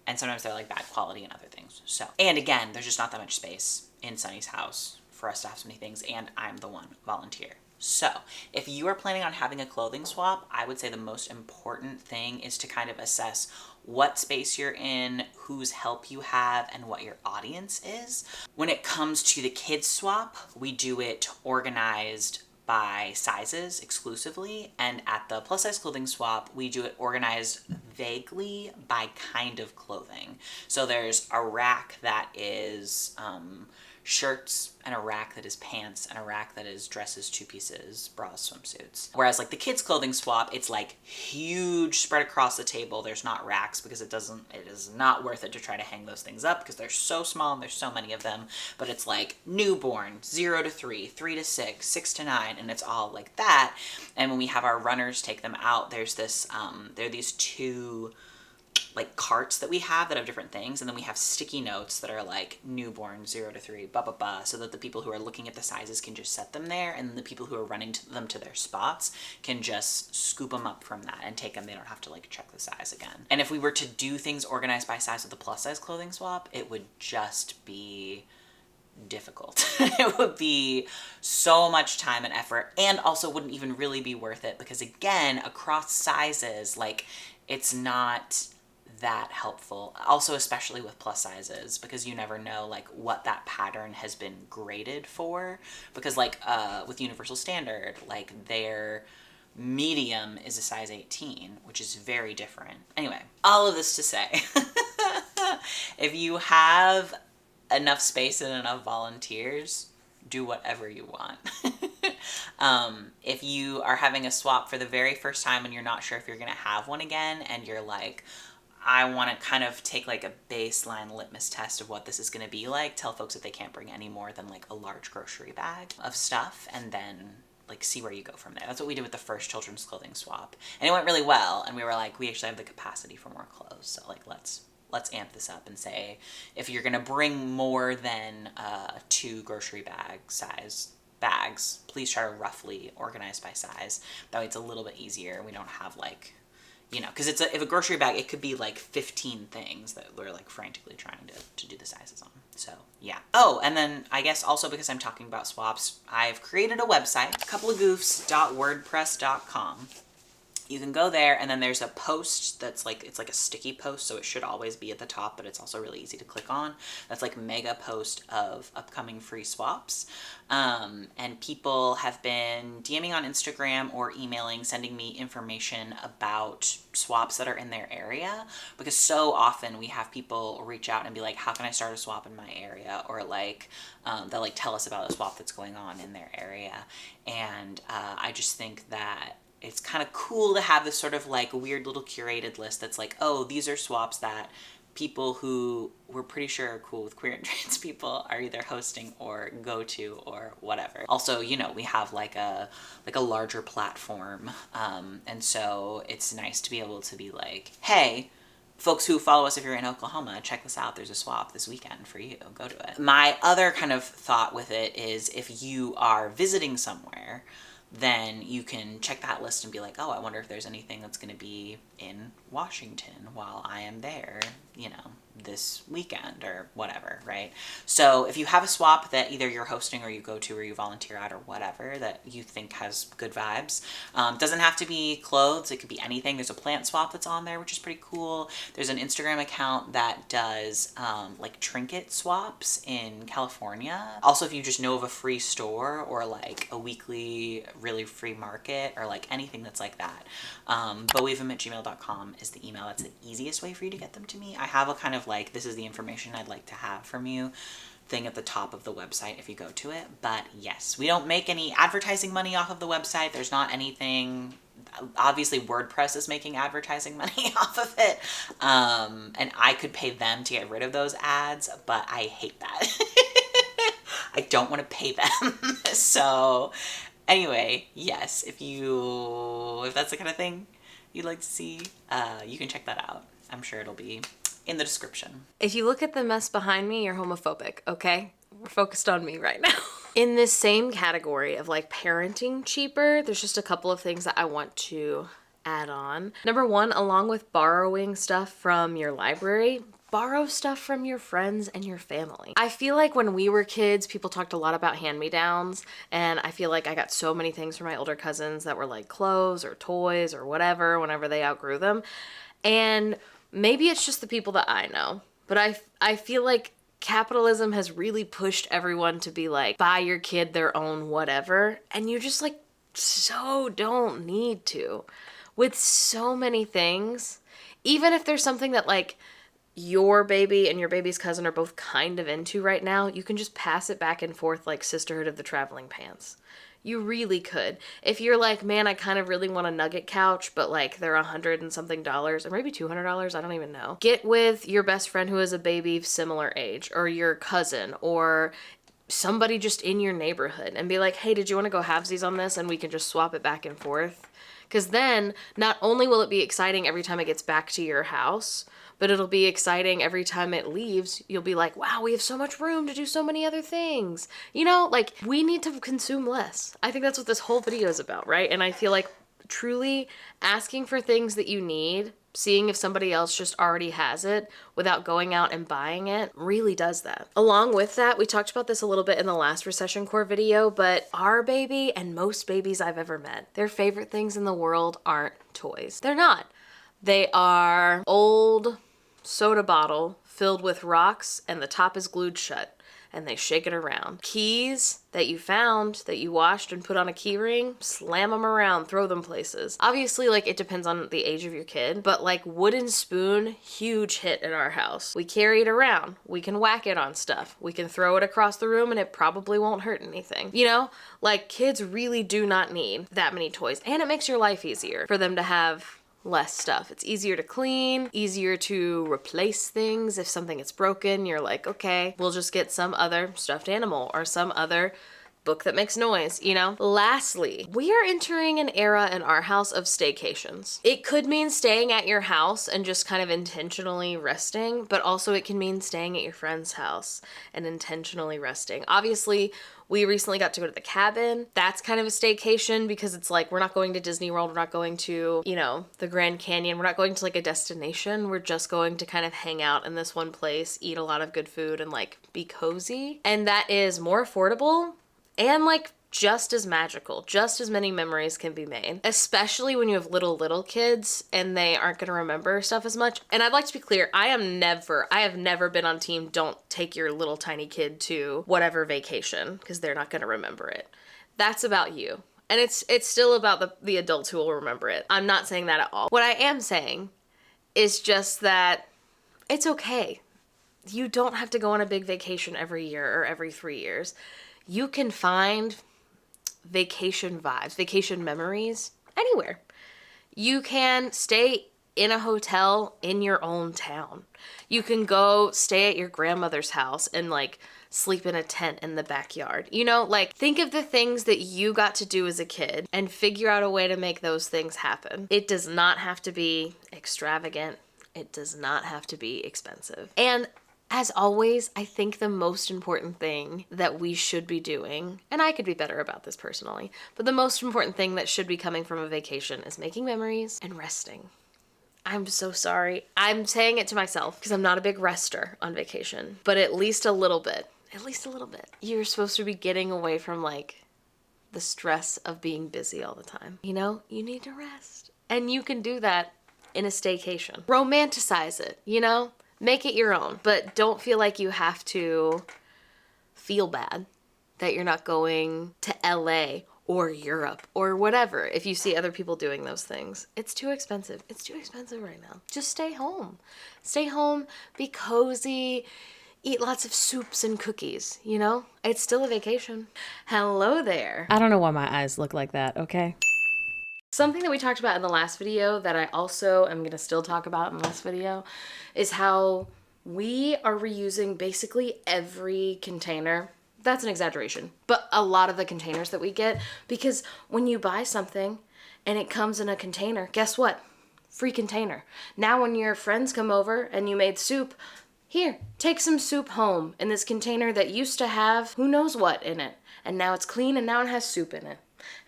and sometimes they're like bad quality and other things. So, and again, there's just not that much space in Sunny's house for us to have so many things, and I'm the one volunteer. So if you are planning on having a clothing swap, I would say the most important thing is to kind of assess what space you're in, whose help you have, and what your audience is. When it comes to the kids swap, we do it organized by sizes exclusively, and at the plus size clothing swap we do it organized vaguely by kind of clothing. So there's a rack that is shirts, and a rack that is pants, and a rack that is dresses, two pieces, bras, swimsuits. Whereas like the kids clothing swap, it's like huge, spread across the table. There's not racks because it is not worth it to try to hang those things up because they're so small and there's so many of them. But it's like newborn, 0 to 3, 3 to 6, 6 to 9, and it's all like that. And when we have our runners take them out, there's this there are these two like carts that we have that have different things, and then we have sticky notes that are like newborn, 0 to 3, blah blah blah, so that the people who are looking at the sizes can just set them there, and then the people who are running them to their spots can just scoop them up from that and take them. They don't have to like check the size again. And if we were to do things organized by size with the plus size clothing swap, it would just be difficult. It would be so much time and effort, and also wouldn't even really be worth it because again, across sizes, like it's not that helpful. Also, especially with plus sizes, because you never know like what that pattern has been graded for, because like with Universal Standard, like their medium is a size 18, which is very different. Anyway, all of this to say, if you have enough space and enough volunteers, do whatever you want. If you are having a swap for the very first time and you're not sure if you're gonna have one again, and you're like, I want to kind of take like a baseline litmus test of what this is going to be like, tell folks that they can't bring any more than like a large grocery bag of stuff, and then like see where you go from there. That's what we did with the first children's clothing swap, and it went really well, and we were like, we actually have the capacity for more clothes, so like let's amp this up and say, if you're going to bring more than 2 grocery bag size bags, please try to roughly organize by size. That way it's a little bit easier. We don't have like, you know, because if a grocery bag, it could be like 15 things that we're like frantically trying to do the sizes on. So yeah. Oh, and then I guess also because I'm talking about swaps, I've created a website, CouplaGoofs.wordpress.com. You can go there, and then there's a post that's like, it's like a sticky post, so it should always be at the top, but it's also really easy to click on. That's like mega post of upcoming free swaps. And people have been DMing on Instagram or emailing, sending me information about swaps that are in their area, because so often we have people reach out and be like, how can I start a swap in my area? Or like, they'll like tell us about a swap that's going on in their area. And I just think that it's kind of cool to have this sort of like weird little curated list that's like, oh, these are swaps that people who we're pretty sure are cool with queer and trans people are either hosting or go to or whatever. Also, you know, we have like a larger platform, and so it's nice to be able to be like, hey, folks who follow us, if you're in Oklahoma, check this out. There's a swap this weekend for you. Go to it. My other kind of thought with it is, if you are visiting somewhere, then you can check that list and be like, oh, I wonder if there's anything that's going to be in Washington while I am there, you know, this weekend or whatever, right? So if you have a swap that either you're hosting or you go to or you volunteer at or whatever that you think has good vibes, doesn't have to be clothes, it could be anything. There's a plant swap that's on there, which is pretty cool. There's an Instagram account that does like trinket swaps in California. Also, if you just know of a free store or like a weekly really free market or like anything that's like that, boweavem@gmail.com is the email. That's the easiest way for you to get them to me. I have a kind of like, this is the information I'd like to have from you thing at the top of the website if you go to it. But yes, we don't make any advertising money off of the website. There's not anything, obviously WordPress is making advertising money off of it, and I could pay them to get rid of those ads, but I hate that. I don't want to pay them. So anyway, yes, if that's the kind of thing you'd like to see, you can check that out. I'm sure it'll be in the description. If you look at the mess behind me, you're homophobic, okay? We're focused on me right now. In this same category of like parenting cheaper, there's just a couple of things that I want to add on. Number one, along with borrowing stuff from your library, borrow stuff from your friends and your family. I feel like when we were kids, people talked a lot about hand-me-downs, and I feel like I got so many things from my older cousins that were like clothes or toys or whatever whenever they outgrew them. And maybe it's just the people that I know, but I feel like capitalism has really pushed everyone to be like, buy your kid their own whatever. And you just like so don't need to. With so many things, even if there's something that like your baby and your baby's cousin are both kind of into right now, you can just pass it back and forth like Sisterhood of the Traveling Pants. You really could. If you're like, man, I kind of really want a nugget couch, but like they're $100 and something, or maybe $200, I don't even know. Get with your best friend who has a baby similar age, or your cousin, or somebody just in your neighborhood, and be like, hey, did you want to go halvesies on this? And we can just swap it back and forth. Because then not only will it be exciting every time it gets back to your house, but it'll be exciting every time it leaves. You'll be like, wow, we have so much room to do so many other things. You know, like, we need to consume less. I think that's what this whole video is about, right? And I feel like truly asking for things that you need, seeing if somebody else just already has it without going out and buying it, really does that. Along with that, we talked about this a little bit in the last Recession Core video, but our baby and most babies I've ever met, their favorite things in the world aren't toys. They're not. They are old soda bottle filled with rocks and the top is glued shut and they shake it around. Keys that you found, that you washed and put on a key ring, slam them around, throw them places. Obviously, like, it depends on the age of your kid, but like wooden spoon, huge hit at our house. We carry it around. We can whack it on stuff. We can throw it across the room and it probably won't hurt anything. You know, like, kids really do not need that many toys, and it makes your life easier for them to have less stuff. It's easier to clean, easier to replace things. If something gets broken, you're like, okay, we'll just get some other stuffed animal or some other book that makes noise, you know? Lastly, we are entering an era in our house of staycations. It could mean staying at your house and just kind of intentionally resting, but also it can mean staying at your friend's house and intentionally resting. Obviously, we recently got to go to the cabin. That's kind of a staycation because it's like, we're not going to Disney World. We're not going to, you know, the Grand Canyon. We're not going to like a destination. We're just going to kind of hang out in this one place, eat a lot of good food and like be cozy. And that is more affordable and like just as magical. Just as many memories can be made, especially when you have little kids and they aren't going to remember stuff as much. And I'd like to be clear, I have never been on team don't take your little tiny kid to whatever vacation because they're not going to remember it. That's about you. And it's still about the adults who will remember it. I'm not saying that at all. What I am saying is just that it's okay. You don't have to go on a big vacation every year or every 3 years. You can find vacation vibes, vacation memories anywhere. You can stay in a hotel in your own town. You can go stay at your grandmother's house and like sleep in a tent in the backyard. You know, like, think of the things that you got to do as a kid and figure out a way to make those things happen. It does not have to be extravagant. It does not have to be expensive. And as always, I think the most important thing that we should be doing, and I could be better about this personally, but the most important thing that should be coming from a vacation is making memories and resting. I'm so sorry. I'm saying it to myself because I'm not a big rester on vacation, but at least a little bit. At least a little bit. You're supposed to be getting away from like the stress of being busy all the time. You know, you need to rest. And you can do that in a staycation. Romanticize it, you know? Make it your own, but don't feel like you have to feel bad that you're not going to LA or Europe or whatever if you see other people doing those things. It's too expensive. It's too expensive right now. Just stay home. Stay home, be cozy, eat lots of soups and cookies, you know? It's still a vacation. Hello there. I don't know why my eyes look like that, okay? Something that we talked about in the last video that I also am going to still talk about in this video is how we are reusing basically every container. That's an exaggeration, but a lot of the containers that we get, because when you buy something and it comes in a container, guess what? Free container. Now when your friends come over and you made soup, here, take some soup home in this container that used to have who knows what in it. And now it's clean and now it has soup in it.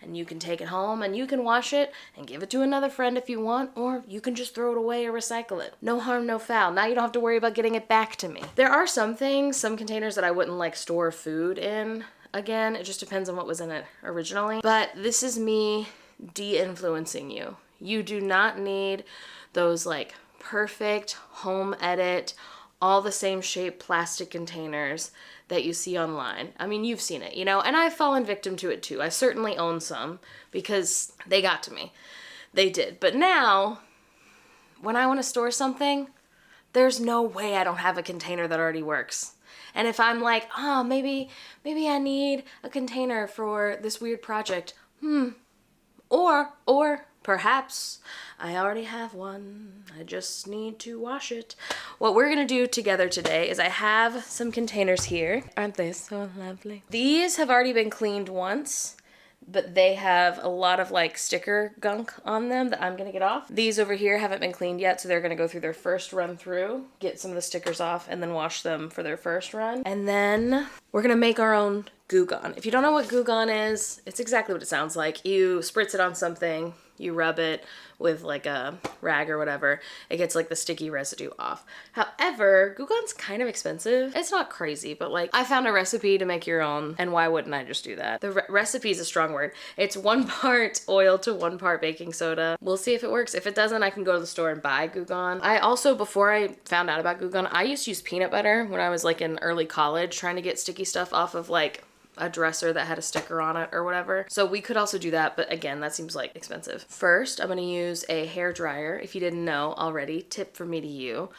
And you can take it home and you can wash it and give it to another friend if you want, or you can just throw it away or recycle it. No harm, no foul. Now you don't have to worry about getting it back to me. There are some things, some containers that I wouldn't like store food in. Again, it just depends on what was in it originally. But this is me de-influencing you. You do not need those like perfect home edit, all the same shape plastic containers that you see online. I mean, you've seen it, you know, and I've fallen victim to it too. I certainly own some because they got to me. They did. But now, when I want to store something, there's no way I don't have a container that already works. And if I'm like, oh, maybe I need a container for this weird project, or perhaps I already have one. I just need to wash it. What we're gonna do together today is I have some containers here. Aren't they so lovely? These have already been cleaned once, but they have a lot of like sticker gunk on them that I'm gonna get off. These over here haven't been cleaned yet, so they're gonna go through their first run through, get some of the stickers off, and then wash them for their first run. And then we're gonna make our own Goo Gone. If you don't know what Goo Gone is, it's exactly what it sounds like. You spritz it on something, you rub it with like a rag or whatever, it gets like the sticky residue off. However, Goo Gone's kind of expensive. It's not crazy, but like I found a recipe to make your own, and why wouldn't I just do that? The recipe is a strong word. It's 1 part oil to 1 part baking soda. We'll see if it works. If it doesn't, I can go to the store and buy Goo Gone. I also, before I found out about Goo Gone, I used to use peanut butter when I was like in early college trying to get sticky stuff off of like a dresser that had a sticker on it or whatever. So we could also do that, but again, that seems like expensive. First, I'm gonna use a hair dryer. If you didn't know already, tip from me to you.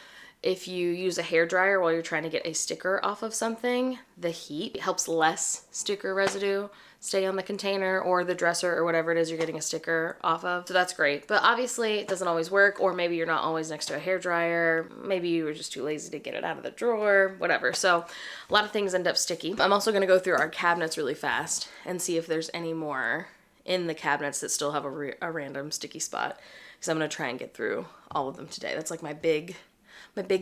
If you use a hair dryer while you're trying to get a sticker off of something, the heat helps less sticker residue stay on the container or the dresser or whatever it is you're getting a sticker off of. So that's great. But obviously it doesn't always work, or maybe you're not always next to a hair dryer. Maybe you were just too lazy to get it out of the drawer, whatever. So a lot of things end up sticky. I'm also gonna go through our cabinets really fast and see if there's any more in the cabinets that still have a random sticky spot, because I'm gonna try and get through all of them today. That's like my big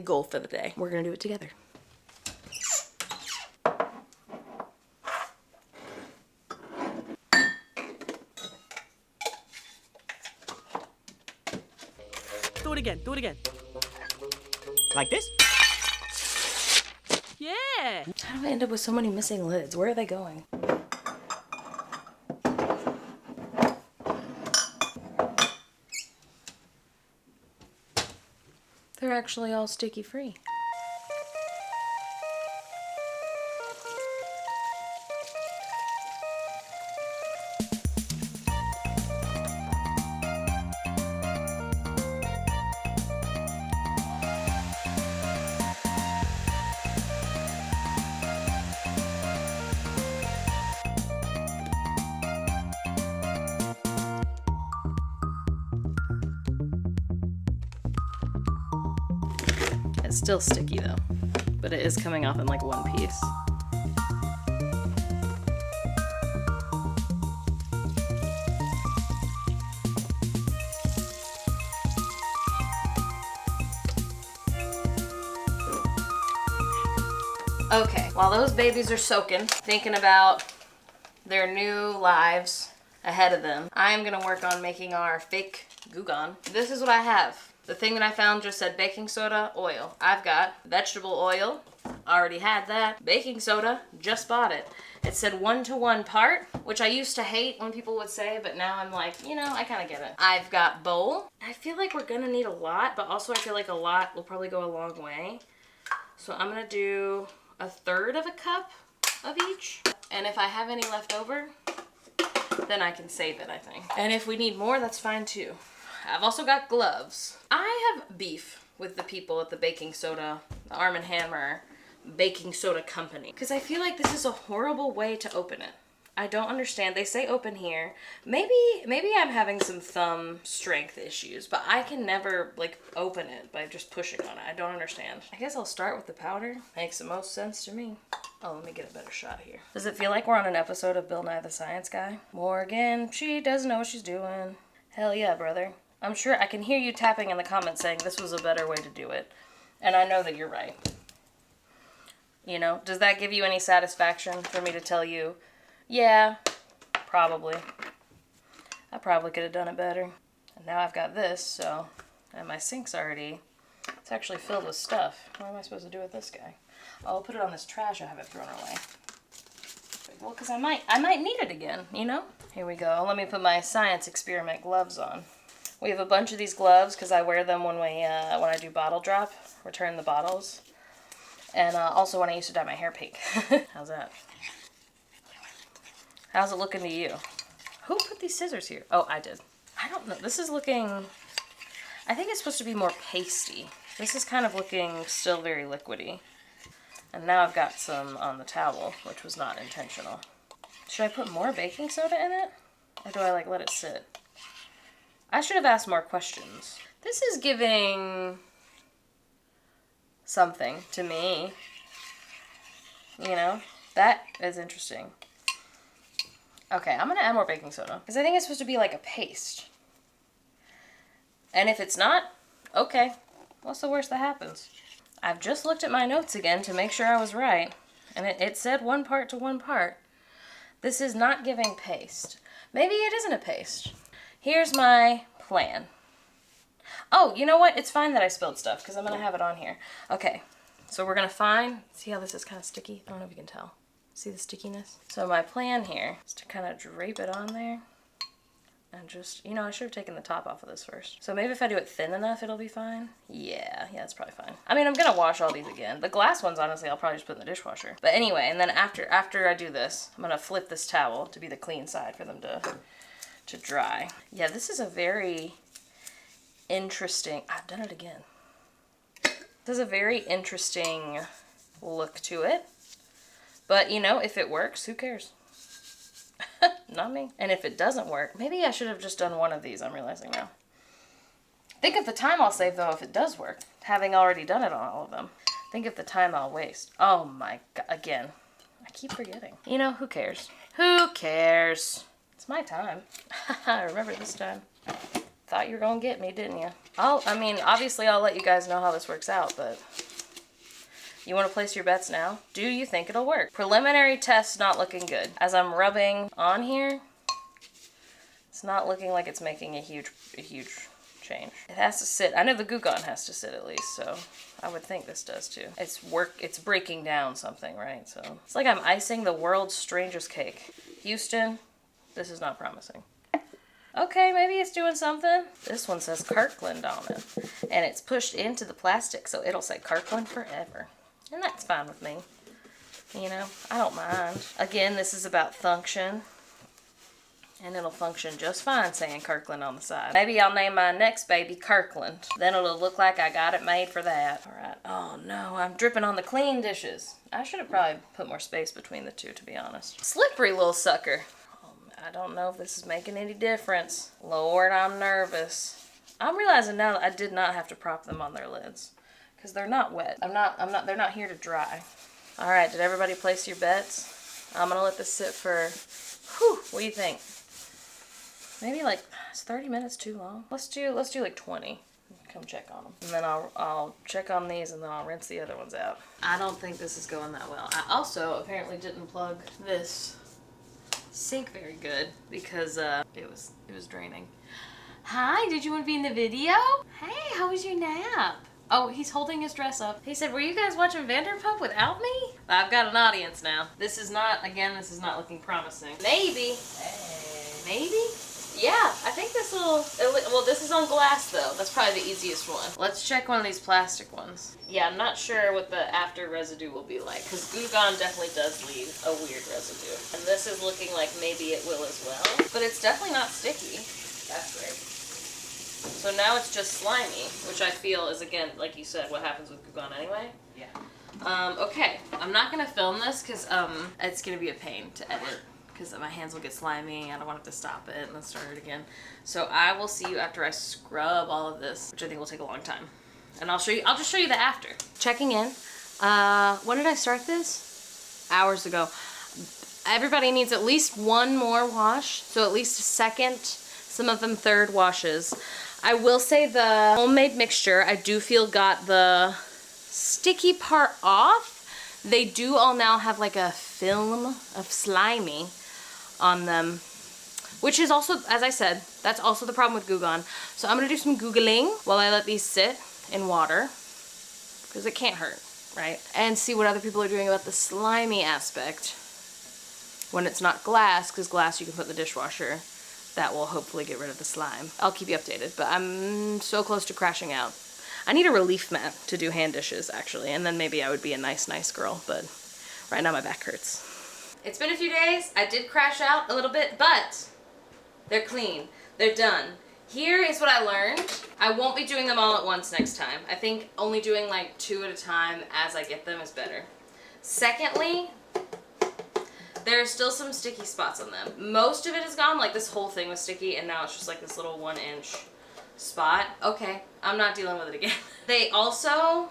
goal for the day. We're gonna do it together. Do it again. Like this? Yeah! How do I end up with so many missing lids? Where are they going? They're actually all sticky free. It's still sticky though, but it is coming off in like one piece. Okay, while those babies are soaking, thinking about their new lives ahead of them, I am gonna work on making our fake Goo Gone. This is what I have. The thing that I found just said baking soda, oil. I've got vegetable oil, already had that. Baking soda, just bought it. It said 1-to-1 part, which I used to hate when people would say, but now I'm like, you know, I kind of get it. I've got bowl. I feel like we're gonna need a lot, but also I feel like a lot will probably go a long way. So I'm gonna do 1/3 of a cup of each. And if I have any left over, then I can save it, I think. And if we need more, that's fine too. I've also got gloves. I have beef with the people at the baking soda, the Arm & Hammer baking soda company, because I feel like this is a horrible way to open it. I don't understand. They say open here. Maybe I'm having some thumb strength issues, but I can never like open it by just pushing on it. I don't understand. I guess I'll start with the powder. Makes the most sense to me. Oh, let me get a better shot here. Does it feel like we're on an episode of Bill Nye the Science Guy? Morgan, she doesn't know what she's doing. Hell yeah, brother. I'm sure I can hear you tapping in the comments saying this was a better way to do it. And I know that you're right. You know, does that give you any satisfaction for me to tell you, yeah, probably. I probably could have done it better. And now I've got this, so, and my sink's already, it's actually filled with stuff. What am I supposed to do with this guy? Oh, I'll put it on this trash I have it thrown away. Well, because I might need it again, you know? Here we go. Let me put my science experiment gloves on. We have a bunch of these gloves because I wear them when I do bottle drop, return the bottles. And also when I used to dye my hair pink. How's that? How's it looking to you? Who put these scissors here? Oh, I did. I don't know. This is looking... I think it's supposed to be more pasty. This is kind of looking still very liquidy. And now I've got some on the towel, which was not intentional. Should I put more baking soda in it? Or do I like let it sit? I should have asked more questions. This is giving something to me. You know, that is interesting. Okay, I'm gonna add more baking soda because I think it's supposed to be like a paste. And if it's not, okay, what's the worst that happens? I've just looked at my notes again to make sure I was right, and it said 1 part to 1 part. This is not giving paste. Maybe it isn't a paste. Here's my plan. Oh, you know what? It's fine that I spilled stuff because I'm gonna have it on here. Okay, so we're gonna see how this is kind of sticky? I don't know if you can tell. See the stickiness? So my plan here is to kind of drape it on there. And just, you know, I should have taken the top off of this first. So maybe if I do it thin enough, it'll be fine. Yeah, that's probably fine. I mean, I'm gonna wash all these again. The glass ones, honestly, I'll probably just put in the dishwasher. But anyway, and then after I do this, I'm gonna flip this towel to be the clean side for them to dry. Yeah, this is a very interesting, I've done it again. This is a very interesting look to it. But, you know, if it works, who cares? Not me. And if it doesn't work, maybe I should have just done one of these, I'm realizing now. Think of the time I'll save, though, if it does work, having already done it on all of them. Think of the time I'll waste. Oh my god, again. I keep forgetting. You know, who cares? Who cares? It's my time. I remember this time. Thought you were gonna get me, didn't you? I mean, obviously I'll let you guys know how this works out, but... You want to place your bets now? Do you think it'll work? Preliminary test not looking good. As I'm rubbing on here, it's not looking like it's making a huge change. It has to sit. I know the Goo Gone has to sit at least, so I would think this does too. It's breaking down something, right? So it's like I'm icing the world's strangest cake. Houston, this is not promising. Okay, maybe it's doing something. This one says Kirkland on it, and it's pushed into the plastic, so it'll say Kirkland forever. And that's fine with me. You know, I don't mind. Again, this is about function. And it'll function just fine saying Kirkland on the side. Maybe I'll name my next baby Kirkland. Then it'll look like I got it made for that. Alright. Oh no, I'm dripping on the clean dishes. I should have probably put more space between the two, to be honest. Slippery little sucker. I don't know if this is making any difference. Lord, I'm nervous. I'm realizing now that I did not have to prop them on their lids. Because they're not wet. They're not here to dry. Alright, did everybody place your bets? I'm gonna let this sit for, what do you think? Maybe like, is 30 minutes too long? Let's do like 20. Come check on them. And then I'll check on these and then I'll rinse the other ones out. I don't think this is going that well. I also apparently didn't plug this sink very good because it was draining. Hi, did you want to be in the video? Hey, how was your nap? Oh, he's holding his dress up. He said, were you guys watching Vanderpump without me? I've got an audience now. This is not looking promising. Maybe. Maybe? Yeah, I think this well, this is on glass though. That's probably the easiest one. Let's check one of these plastic ones. Yeah, I'm not sure what the after residue will be like because Goo Gone definitely does leave a weird residue. And this is looking like maybe it will as well. But it's definitely not sticky. That's great. So now it's just slimy, which I feel is, again, like you said, what happens with Goo Gone anyway. Yeah. Okay, I'm not going to film this because it's going to be a pain to edit because my hands will get slimy. I don't want to have to stop it and then start it again. So I will see you after I scrub all of this, which I think will take a long time. And I'll just show you the after. Checking in. When did I start this? Hours ago. Everybody needs at least one more wash, so at least a second, some of them third washes. I will say the homemade mixture, I do feel got the sticky part off. They do all now have like a film of slimy on them, which is also, as I said, that's also the problem with Goo Gone. So I'm gonna do some Googling while I let these sit in water, because it can't hurt, right? And see what other people are doing about the slimy aspect when it's not glass, because glass you can put in the dishwasher. That will hopefully get rid of the slime. I'll keep you updated, but I'm so close to crashing out. I need a relief mat to do hand dishes, actually, and then maybe I would be a nice girl, but right now my back hurts. It's been a few days. I did crash out a little bit, but they're clean. They're done. Here is what I learned. I won't be doing them all at once next time. I think only doing like 2 at a time as I get them is better. Secondly, there are still some sticky spots on them. Most of it is gone, like this whole thing was sticky, and now it's just like this little 1-inch spot. Okay, I'm not dealing with it again. They also,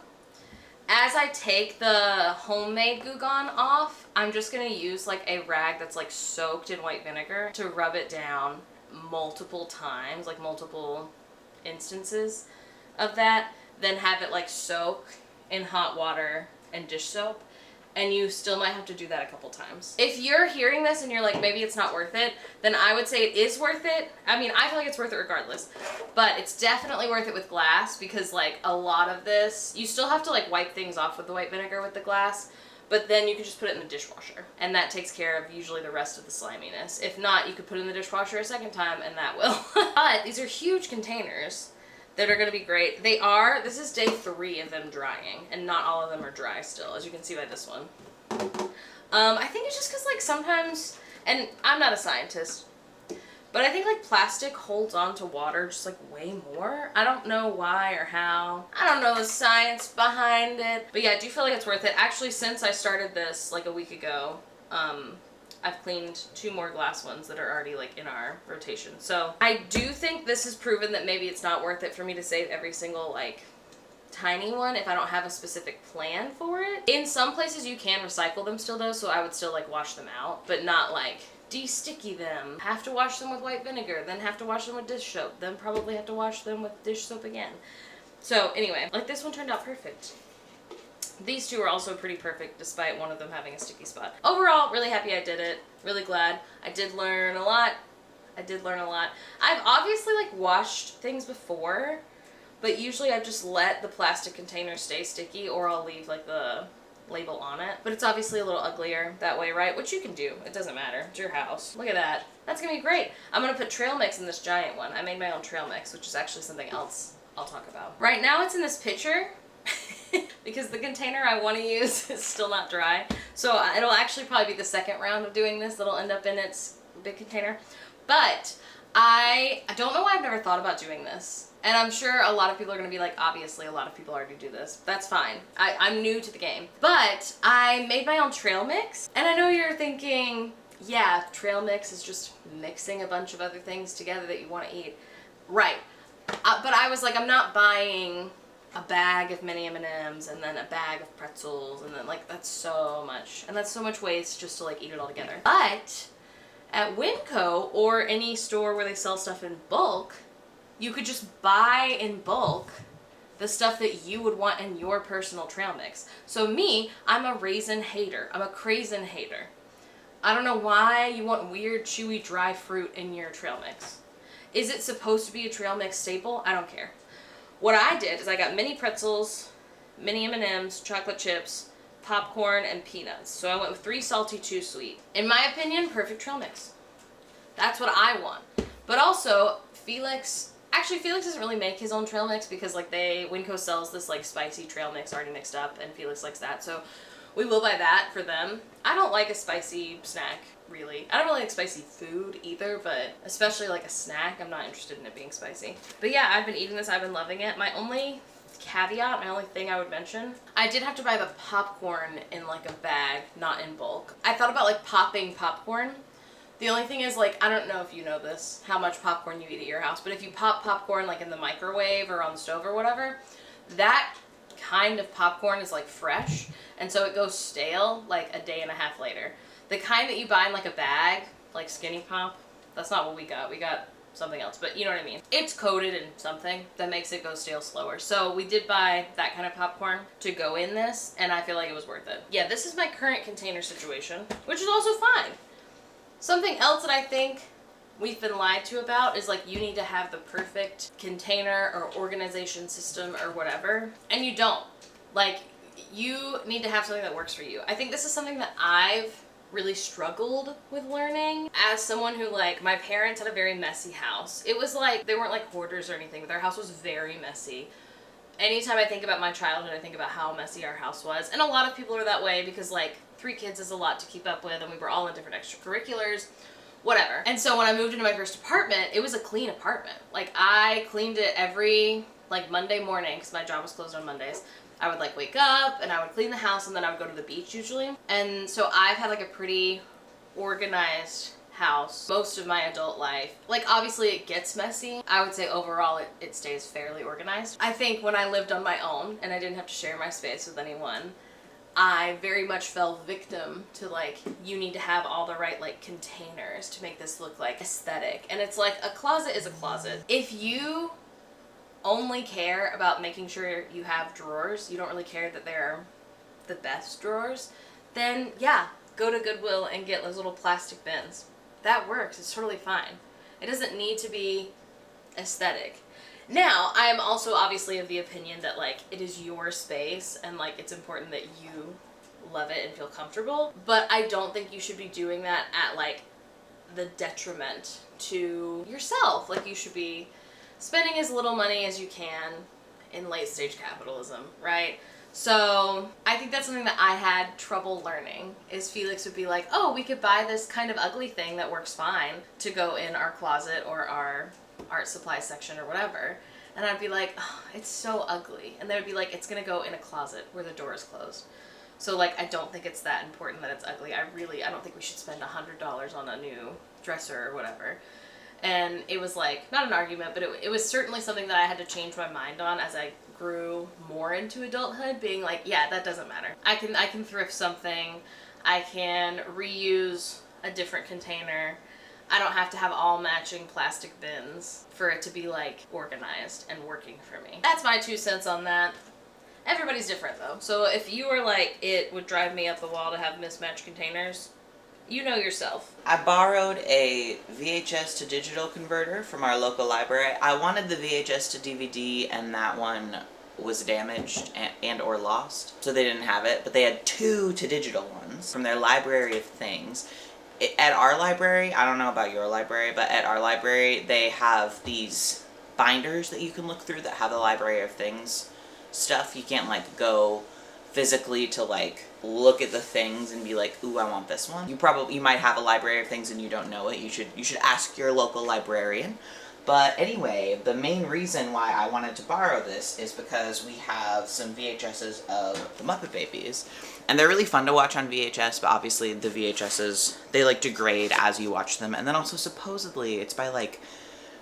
as I take the homemade Goo Gone off, I'm just gonna use like a rag that's like soaked in white vinegar to rub it down multiple times, like multiple instances of that, then have it like soak in hot water and dish soap, and you still might have to do that a couple times. If you're hearing this and you're like, maybe it's not worth it, then I would say it is worth it. I mean, I feel like it's worth it regardless, but it's definitely worth it with glass, because like a lot of this, you still have to like wipe things off with the white vinegar with the glass, but then you can just put it in the dishwasher, and that takes care of usually the rest of the sliminess. If not, you could put it in the dishwasher a second time, and that will. But these are huge containers that are gonna be great. They are, this is day 3 of them drying, and not all of them are dry still, as you can see by this one. I think it's just because like sometimes, and I'm not a scientist, but I think like plastic holds on to water just like way more. I don't know why or how. I don't know the science behind it. But yeah, I do feel like it's worth it. Actually, since I started this like a week ago, I've cleaned 2 more glass ones that are already like in our rotation. So I do think this has proven that maybe it's not worth it for me to save every single like tiny one if I don't have a specific plan for it. In some places you can recycle them still though, so I would still like wash them out, but not like de-sticky them, have to wash them with white vinegar, then have to wash them with dish soap, then probably have to wash them with dish soap again. So anyway, like this one turned out perfect. These 2 are also pretty perfect despite one of them having a sticky spot. Overall, really happy I did it. Really glad. I did learn a lot. I've obviously like washed things before, but usually I've just let the plastic container stay sticky, or I'll leave like the label on it. But it's obviously a little uglier that way, right? Which you can do. It doesn't matter. It's your house. Look at that. That's gonna be great. I'm gonna put trail mix in this giant one. I made my own trail mix, which is actually something else I'll talk about. Right now it's in this pitcher because the container I want to use is still not dry. So it'll actually probably be the second round of doing this that'll end up in its big container. But I don't know why I've never thought about doing this. And I'm sure a lot of people are going to be like, obviously a lot of people already do this. That's fine. I'm new to the game. But I made my own trail mix. And I know you're thinking, yeah, trail mix is just mixing a bunch of other things together that you want to eat. Right. But I was like, I'm not buying a bag of mini M&Ms and then a bag of pretzels, and then like that's so much. And that's so much waste just to like eat it all together. But at Winco or any store where they sell stuff in bulk, you could just buy in bulk the stuff that you would want in your personal trail mix. So me, I'm a raisin hater. I'm a craisin hater. I don't know why you want weird, chewy, dry fruit in your trail mix. Is it supposed to be a trail mix staple? I don't care. What I did is I got mini pretzels, mini M&Ms, chocolate chips, popcorn, and peanuts. So I went with 3 salty, 2 sweet. In my opinion, perfect trail mix. That's what I want. But also, Felix doesn't really make his own trail mix because like Winco sells this like spicy trail mix already mixed up, and Felix likes that, so we will buy that for them. I don't like a spicy snack, really. I don't really like spicy food either, but especially like a snack, I'm not interested in it being spicy. But yeah, I've been eating this, I've been loving it. My only caveat, my only thing I would mention, I did have to buy the popcorn in like a bag, not in bulk. I thought about like popping popcorn. The only thing is, like, I don't know if you know this, how much popcorn you eat at your house, but if you pop popcorn like in the microwave or on the stove or whatever, that kind of popcorn is like fresh, and so it goes stale like a day and a half later. The kind that you buy in like a bag, like Skinny Pop, that's not what we got. We got something else, but you know what I mean. It's coated in something that makes it go stale slower. So we did buy that kind of popcorn to go in this, and I feel like it was worth it. Yeah, this is my current container situation, which is also fine. Something else that I think we've been lied to about is like you need to have the perfect container or organization system or whatever, and you don't. Like, you need to have something that works for you. I think this is something that I've really struggled with learning as someone who, like, my parents had a very messy house. It was like, they weren't like hoarders or anything, but their house was very messy. Anytime I think about my childhood, I think about how messy our house was. And a lot of people are that way because, like, 3 kids is a lot to keep up with, and we were all in different extracurriculars, whatever. And so when I moved into my first apartment, it was a clean apartment. Like, I cleaned it every, like, Monday morning, because my job was closed on Mondays. I would, like, wake up, and I would clean the house, and then I would go to the beach usually. And so I've had, like, a pretty organized house most of my adult life. Like, obviously it gets messy. I would say overall it stays fairly organized. I think when I lived on my own and I didn't have to share my space with anyone, I very much fell victim to, like, you need to have all the right, like, containers to make this look, like, aesthetic. And it's like, a closet is a closet. If you only care about making sure you have drawers, you don't really care that they're the best drawers, then yeah, go to Goodwill and get those little plastic bins. That works. It's totally fine. It doesn't need to be aesthetic. Now, I am also obviously of the opinion that, like, it is your space and, like, it's important that you love it and feel comfortable, but I don't think you should be doing that at, like, the detriment to yourself. Like, you should be spending as little money as you can in late stage capitalism, right? So I think that's something that I had trouble learning, is Felix would be like, oh, we could buy this kind of ugly thing that works fine to go in our closet or our art supply section or whatever. And I'd be like, oh, it's so ugly. And they would be like, it's gonna go in a closet where the door is closed. So, like, I don't think it's that important that it's ugly. I don't think we should spend $100 on a new dresser or whatever. And it was like, not an argument, but it was certainly something that I had to change my mind on as I grew more into adulthood, being like, yeah, that doesn't matter. I can thrift something. I can reuse a different container. I don't have to have all matching plastic bins for it to be, like, organized and working for me. That's my 2 cents on that. Everybody's different though. So if you were like, it would drive me up the wall to have mismatched containers, you know yourself. I borrowed a VHS to digital converter from our local library. I wanted the VHS to DVD, and that one was damaged and or lost, so they didn't have it, but they had 2 to digital ones from their library of things. At our library, I don't know about your library, but at our library they have these binders that you can look through that have the library of things stuff. You can't, like, go physically to, like, look at the things and be like, ooh, I want this one. You might have a library of things and you don't know it. You should ask your local librarian. But anyway, the main reason why I wanted to borrow this is because we have some VHSs of the Muppet Babies. And they're really fun to watch on VHS, but obviously the VHSs, they, like, degrade as you watch them. And then also supposedly it's by, like,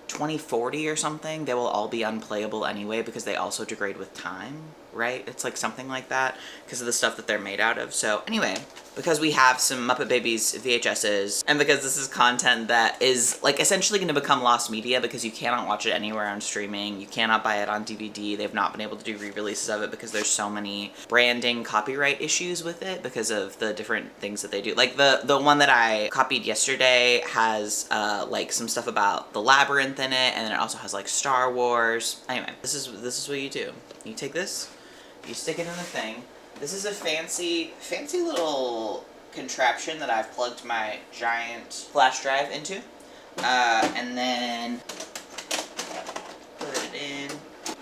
2040 or something, they will all be unplayable anyway because they also degrade with time, right? It's like something like that because of the stuff that they're made out of. So anyway, because we have some Muppet Babies VHSs, and because this is content that is, like, essentially going to become lost media because you cannot watch it anywhere on streaming, you cannot buy it on DVD, they've not been able to do re-releases of it because there's so many branding copyright issues with it because of the different things that they do. Like, the one that I copied yesterday has, like, some stuff about the Labyrinth in it, and then it also has, like, Star Wars. Anyway, this is what you do. You take this, you stick it in the thing. This is a fancy little contraption that I've plugged my giant flash drive into. And then put it in.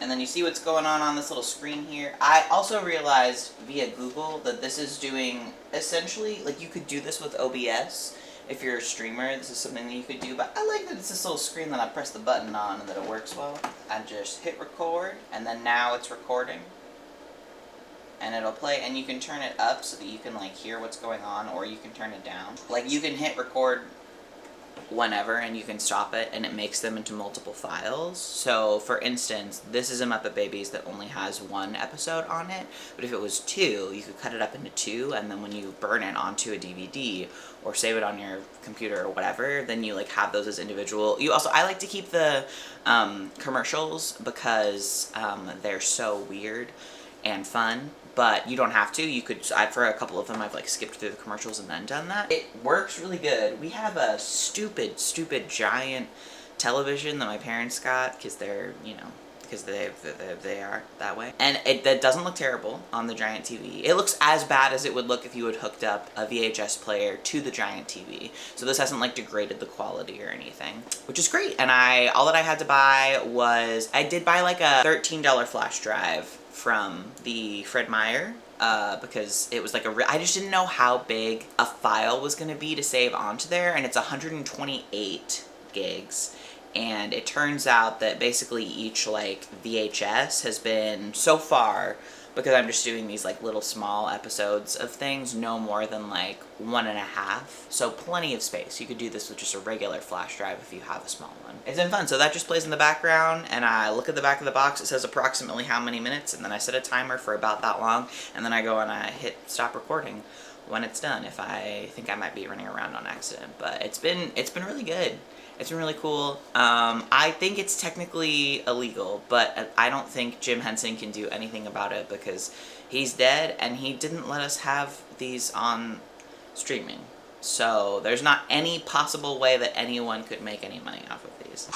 And then you see what's going on this little screen here. I also realized via Google that this is doing, essentially, like, you could do this with OBS. If you're a streamer, this is something that you could do, but I like that it's this little screen that I press the button on and that it works well. I just hit record, and then now it's recording. And it'll play, and you can turn it up so that you can, like, hear what's going on, or you can turn it down. Like, you can hit record whenever, and you can stop it, and it makes them into multiple files. So, for instance, this is a Muppet Babies that only has 1 episode on it, but if it was 2, you could cut it up into 2, and then when you burn it onto a DVD, or save it on your computer or whatever, then you, like, have those as individual. I like to keep the commercials because they're so weird and fun. But you don't have to. You could, for a couple of them, I've, like, skipped through the commercials and then done that. It works really good. We have a stupid giant television that my parents got because they're, you know, because they are that way. And that doesn't look terrible on the giant TV. It looks as bad as it would look if you had hooked up a VHS player to the giant TV. So this hasn't like degraded the quality or anything, which is great. And all that I had to buy was, I did buy like a $13 flash drive from the Fred Meyer. Because it was like I just didn't know how big a file was going to be to save onto there, and it's 128 gigs. And it turns out that basically each like VHS has been, so far, because I'm just doing these like little small episodes of things, no more than like 1.5. So plenty of space. You could do this with just a regular flash drive if you have a small one. It's been fun. So that just plays in the background, and I look at the back of the box. It says approximately how many minutes, and then I set a timer for about that long, and then I go and I hit stop recording when it's done if I think I might be running around on accident. But it's been really good. It's been really cool. I think it's technically illegal, but I don't think Jim Henson can do anything about it because he's dead and he didn't let us have these on streaming. So there's not any possible way that anyone could make any money off of these.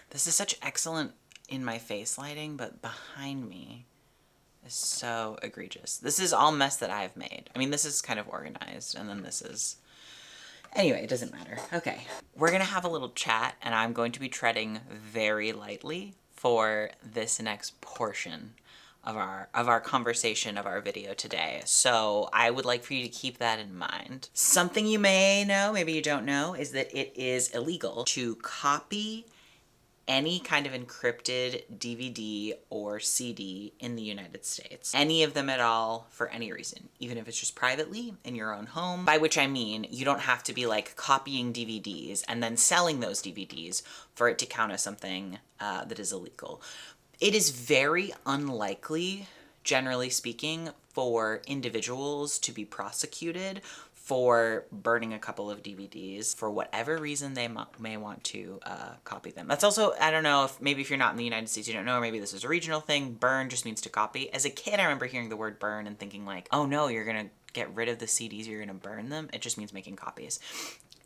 This is such excellent in my face lighting, but behind me is so egregious. This is all mess that I've made. I mean, this is kind of organized, and then this is... Anyway, it doesn't matter. Okay. We're gonna have a little chat, and I'm going to be treading very lightly for this next portion of our conversation, of our video today. So I would like for you to keep that in mind. Something you may know, maybe you don't know, is that it is illegal to copy any kind of encrypted DVD or CD in the United States. Any of them at all, for any reason, even if it's just privately in your own home. By which I mean, you don't have to be like copying DVDs and then selling those DVDs for it to count as something that is illegal. It is very unlikely, generally speaking, for individuals to be prosecuted for burning a couple of DVDs for whatever reason they may want to copy them. That's also, I don't know, if you're not in the United States, you don't know, or maybe this is a regional thing. Burn just means to copy. As a kid, I remember hearing the word burn and thinking like, oh no, you're gonna get rid of the CDs, you're gonna burn them. It just means making copies.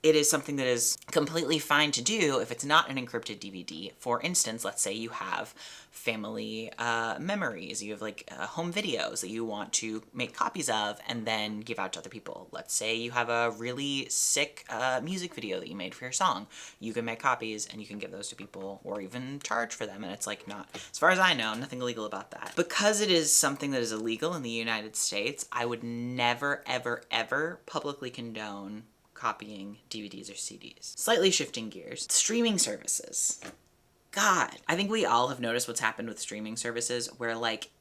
It is something that is completely fine to do if it's not an encrypted DVD. For instance, let's say you have family memories, you have like home videos that you want to make copies of and then give out to other people. Let's say you have a really sick music video that you made for your song. You can make copies and you can give those to people or even charge for them, and it's like not, as far as I know, nothing illegal about that. Because it is something that is illegal in the United States, I would never, ever, ever publicly condone copying DVDs or CDs. Slightly shifting gears. Streaming services. God, I think we all have noticed what's happened with streaming services where like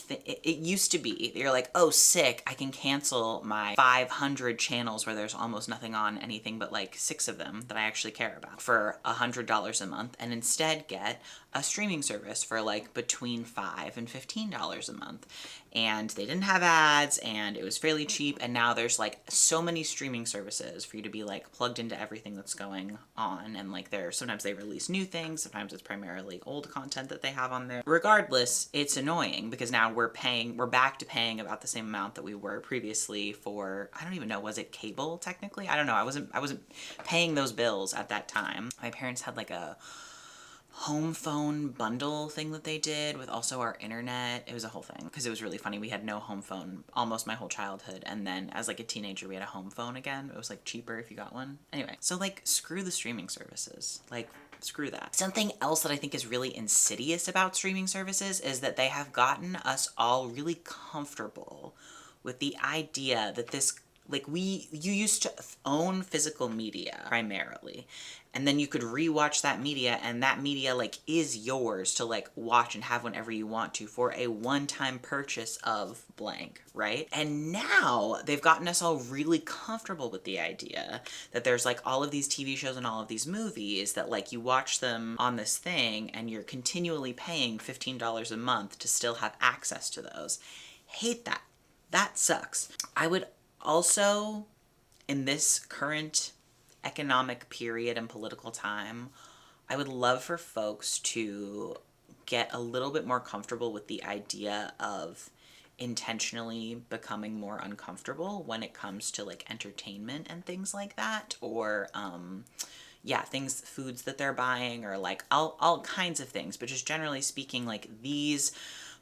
it used to be you're like, oh sick, I can cancel my 500 channels where there's almost nothing on, anything but like 6 of them that I actually care about, for $100 a month, and instead get a streaming service for like between $5 and $15 a month. And they didn't have ads and it was fairly cheap, and now there's like so many streaming services for you to be like plugged into everything that's going on, and like sometimes they release new things, sometimes it's primarily old content that they have on there. Regardless, it's annoying because now we're back to paying about the same amount that we were previously for, I don't even know, was it cable technically? I don't know. I wasn't paying those bills at that time. My parents had like a home phone bundle thing that they did with also our internet. It was a whole thing because it was really funny. We had no home phone almost my whole childhood, and then as like a teenager we had a home phone again. It was like cheaper if you got one. Anyway, so like screw the streaming services. Like screw that. Something else that I think is really insidious about streaming services is that they have gotten us all really comfortable with the idea that this, like you used to own physical media primarily, and then you could rewatch that media, and that media like is yours to like watch and have whenever you want to for a one-time purchase of blank, right? And now they've gotten us all really comfortable with the idea that there's like all of these TV shows and all of these movies that like you watch them on this thing and you're continually paying $15 a month to still have access to those. Hate that. That sucks. I would also, in this current economic period and political time, I would love for folks to get a little bit more comfortable with the idea of intentionally becoming more uncomfortable when it comes to like entertainment and things like that, or foods that they're buying, or like all kinds of things. But just generally speaking, like these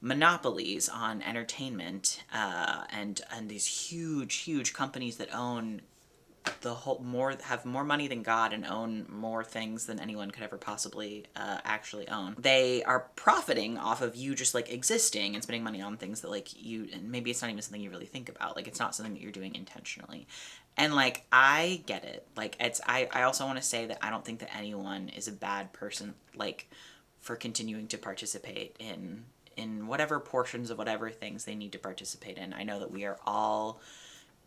monopolies on entertainment, and these huge companies that own have more money than God and own more things than anyone could ever possibly actually own. They are profiting off of you just like existing and spending money on things that like you, and maybe it's not even something you really think about. Like it's not something that you're doing intentionally. And like, I get it. Like I also want to say that I don't think that anyone is a bad person, like for continuing to participate in whatever portions of whatever things they need to participate in. I know that we are all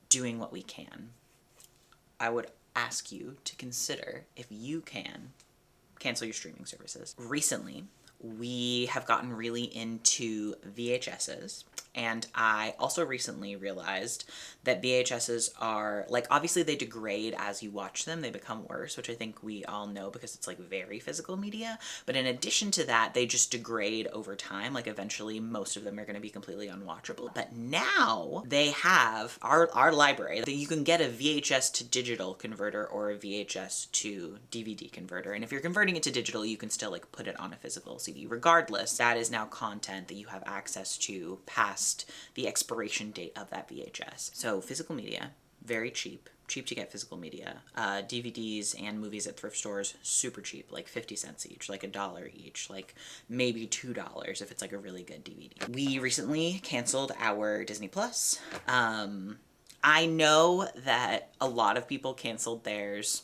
doing what we can. I would ask you to consider if you can cancel your streaming services. Recently, we have gotten really into VHSs, and I also recently realized that VHSs are, like, obviously they degrade as you watch them, they become worse, which I think we all know because it's like very physical media, but in addition to that, they just degrade over time. Like eventually most of them are going to be completely unwatchable. But now they have our library that you can get a VHS to digital converter or a VHS to DVD converter, and if you're converting it to digital, you can still like put it on a physical CD. Regardless, that is now content that you have access to past the expiration date of that VHS. So physical media, very cheap to get physical media. DVDs and movies at thrift stores, super cheap, like 50 cents each, like $1 each, like maybe $2 if it's like a really good DVD. We recently canceled our Disney Plus. I know that a lot of people canceled theirs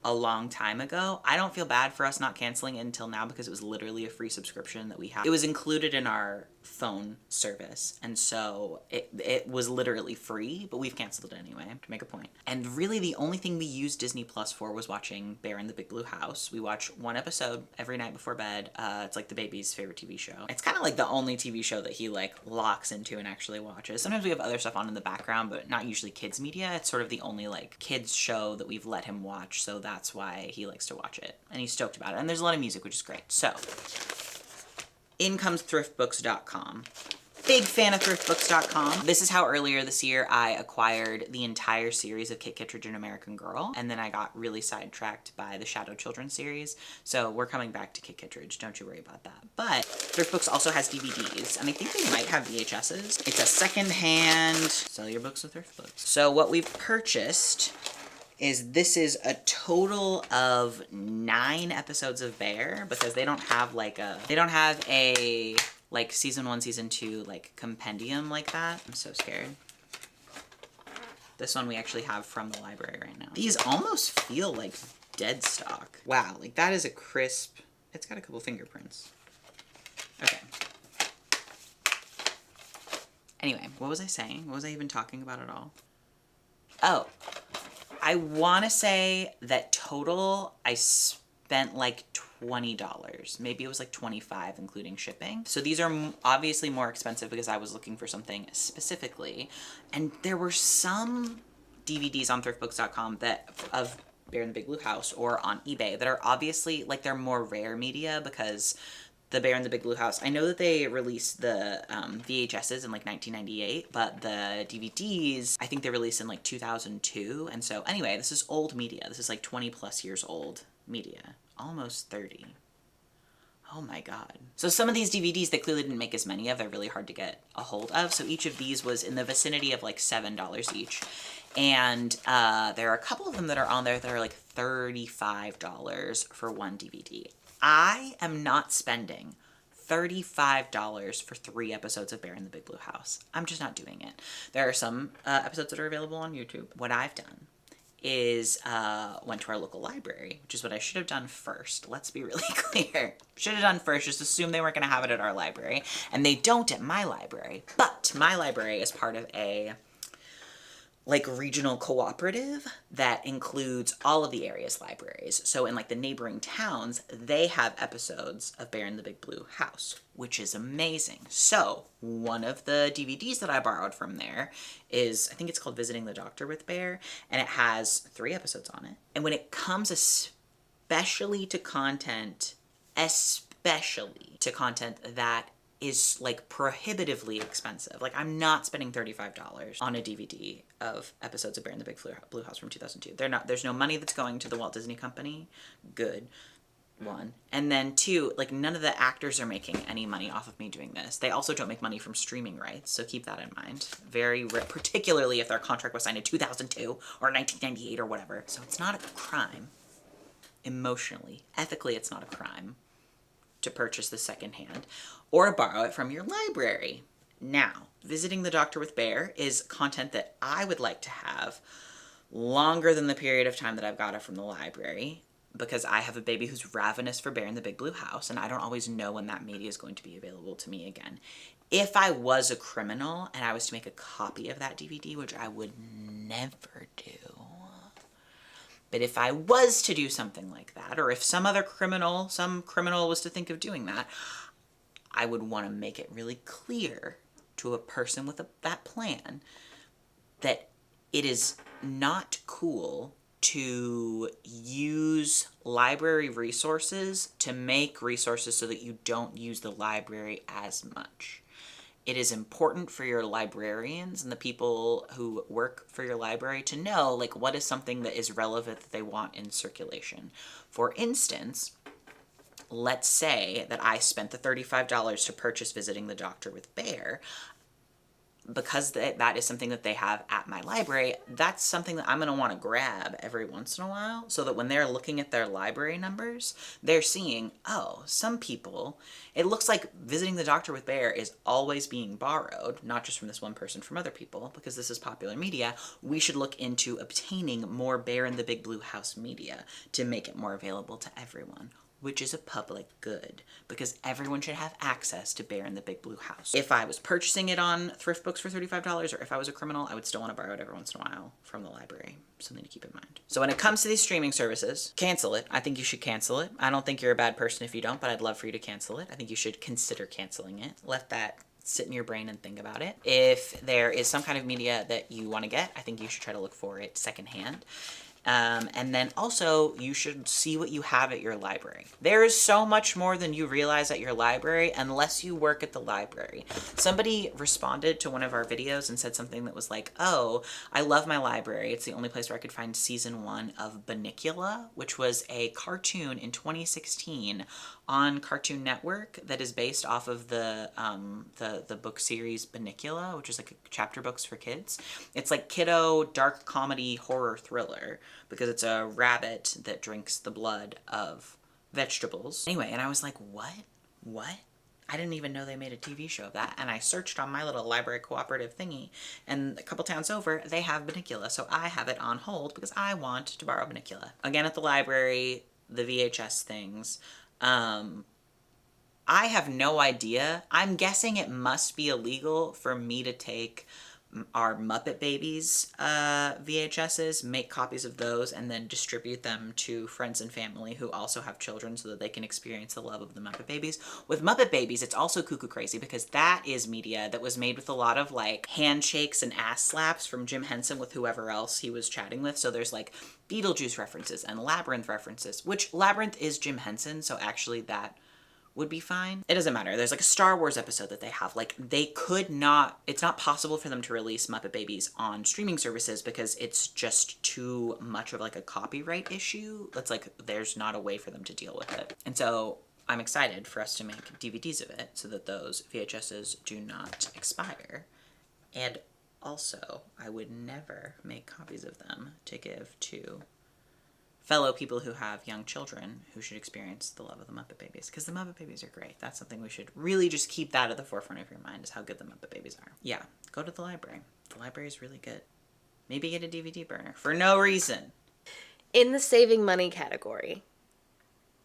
a long time ago. I don't feel bad for us not canceling it until now because it was literally a free subscription that we had. It was included in our phone service, and so it was literally free, but we've canceled it anyway to make a point. And really the only thing we used Disney Plus for was watching Bear in the Big Blue House. We watch one episode every night before bed. It's like the baby's favorite TV show. It's kind of like the only TV show that he like locks into and actually watches. Sometimes we have other stuff on in the background, but not usually kids media. It's sort of the only like kids show that we've let him watch, so that's why he likes to watch it, and he's stoked about it. And there's a lot of music, which is great. So in comes thriftbooks.com. Big fan of thriftbooks.com. This is how earlier this year I acquired the entire series of Kit Kittredge and American Girl, and then I got really sidetracked by the Shadow Children series. So we're coming back to Kit Kittredge, don't you worry about that. But Thrift Books also has DVDs, and I think they might have VHSs. It's a secondhand, sell your books with Thrift Books. So what we've purchased this is a total of 9 episodes of Bear, because they don't have a like season 1, season 2 like compendium like that. I'm so scared. This one we actually have from the library right now. These almost feel like dead stock. Wow, like that is a crisp, it's got a couple fingerprints. Okay. Anyway, what was I saying? What was I even talking about at all? Oh, I want to say that total I spent like $20. Maybe it was like $25 including shipping. So these are obviously more expensive because I was looking for something specifically. And there were some DVDs on thriftbooks.com that of Bear in the Big Blue House or on eBay that are obviously like they're more rare media, because the Bear in the Big Blue House, I know that they released the VHSs in like 1998, but the DVDs, I think they released in like 2002. And so anyway, this is old media. This is like 20 plus years old media, almost 30. Oh my God. So some of these DVDs they clearly didn't make as many of, they're really hard to get a hold of. So each of these was in the vicinity of like $7 each. And there are a couple of them that are on there that are like $35 for one DVD. I am not spending $35 for 3 episodes of Bear in the Big Blue House. I'm just not doing it. There are some episodes that are available on YouTube. What I've done is went to our local library, which is what I should have done first. Let's be really clear. Should have done first, just assume they weren't going to have it at our library. And they don't at my library. But my library is part of a like regional cooperative that includes all of the area's libraries. So in like the neighboring towns, they have episodes of Bear in the Big Blue House, which is amazing. So one of the DVDs that I borrowed from there is, I think it's called Visiting the Doctor with Bear, and it has 3 episodes on it. And when it comes especially to content, especially especially to content that is like prohibitively expensive. Like, I'm not spending $35 on a DVD of episodes of Bear in the Big Blue House from 2002. There's no money that's going to the Walt Disney Company. Good. One. And then two, like, none of the actors are making any money off of me doing this. They also don't make money from streaming rights, so keep that in mind. Particularly if their contract was signed in 2002 or 1998 or whatever. So it's not a crime. Emotionally, ethically, it's not a crime to purchase this secondhand or borrow it from your library. Now, Visiting the Doctor with Bear is content that I would like to have longer than the period of time that I've got it from the library, because I have a baby who's ravenous for Bear in the Big Blue House, and I don't always know when that media is going to be available to me again. If I was a criminal and I was to make a copy of that DVD, which I would never do, but if I was to do something like that, or if some criminal was to think of doing that, I would want to make it really clear to a person with that plan that it is not cool to use library resources to make resources so that you don't use the library as much. It is important for your librarians and the people who work for your library to know, like, what is something that is relevant that they want in circulation. For instance, let's say that I spent the $35 to purchase Visiting the Doctor with Bear. Because that is something that they have at my library, that's something that I'm going to want to grab every once in a while, so that when they're looking at their library numbers, they're seeing, oh, some people, it looks like Visiting the Doctor with Bear is always being borrowed, not just from this one person, from other people, because this is popular media. We should look into obtaining more Bear in the Big Blue House media to make it more available to everyone, which is a public good, because everyone should have access to Bear in the Big Blue House. If I was purchasing it on thrift books for $35, or if I was a criminal, I would still want to borrow it every once in a while from the library. Something to keep in mind. So when it comes to these streaming services, cancel it. I think you should cancel it. I don't think you're a bad person if you don't, but I'd love for you to cancel it. I think you should consider canceling it. Let that sit in your brain and think about it. If there is some kind of media that you want to get, I think you should try to look for it secondhand. And then also, you should see what you have at your library. There is so much more than you realize at your library unless you work at the library. Somebody responded to one of our videos and said something that was like, oh, I love my library. It's the only place where I could find season 1 of Bunnicula, which was a cartoon in 2016 on Cartoon Network that is based off of the book series Bunnicula, which is like chapter books for kids. It's like kiddo, dark comedy, horror thriller, because it's a rabbit that drinks the blood of vegetables. Anyway, and I was like, what? I didn't even know they made a TV show of that. And I searched on my little library cooperative thingy, and a couple towns over, they have Bunnicula. So I have it on hold because I want to borrow Bunnicula. Again, at the library, the VHS things. I have no idea. I'm guessing it must be illegal for me to take our Muppet Babies VHSs, make copies of those, and then distribute them to friends and family who also have children so that they can experience the love of the Muppet Babies. With Muppet Babies, it's also cuckoo crazy because that is media that was made with a lot of like handshakes and ass slaps from Jim Henson with whoever else he was chatting with. So there's like Beetlejuice references and Labyrinth references, which Labyrinth is Jim Henson, so actually that would be fine. It doesn't matter. There's like a Star Wars episode that they have. Like, they could not, it's not possible for them to release Muppet Babies on streaming services because it's just too much of like a copyright issue. That's like, there's not a way for them to deal with it. And so I'm excited for us to make DVDs of it so that those VHSs do not expire. And also, I would never make copies of them to give to fellow people who have young children who should experience the love of the Muppet Babies, because the Muppet Babies are great. That's something we should really just keep that at the forefront of your mind, is how good the Muppet Babies are. Yeah, go to the library. The library is really good. Maybe get a DVD burner for no reason. In the saving money category,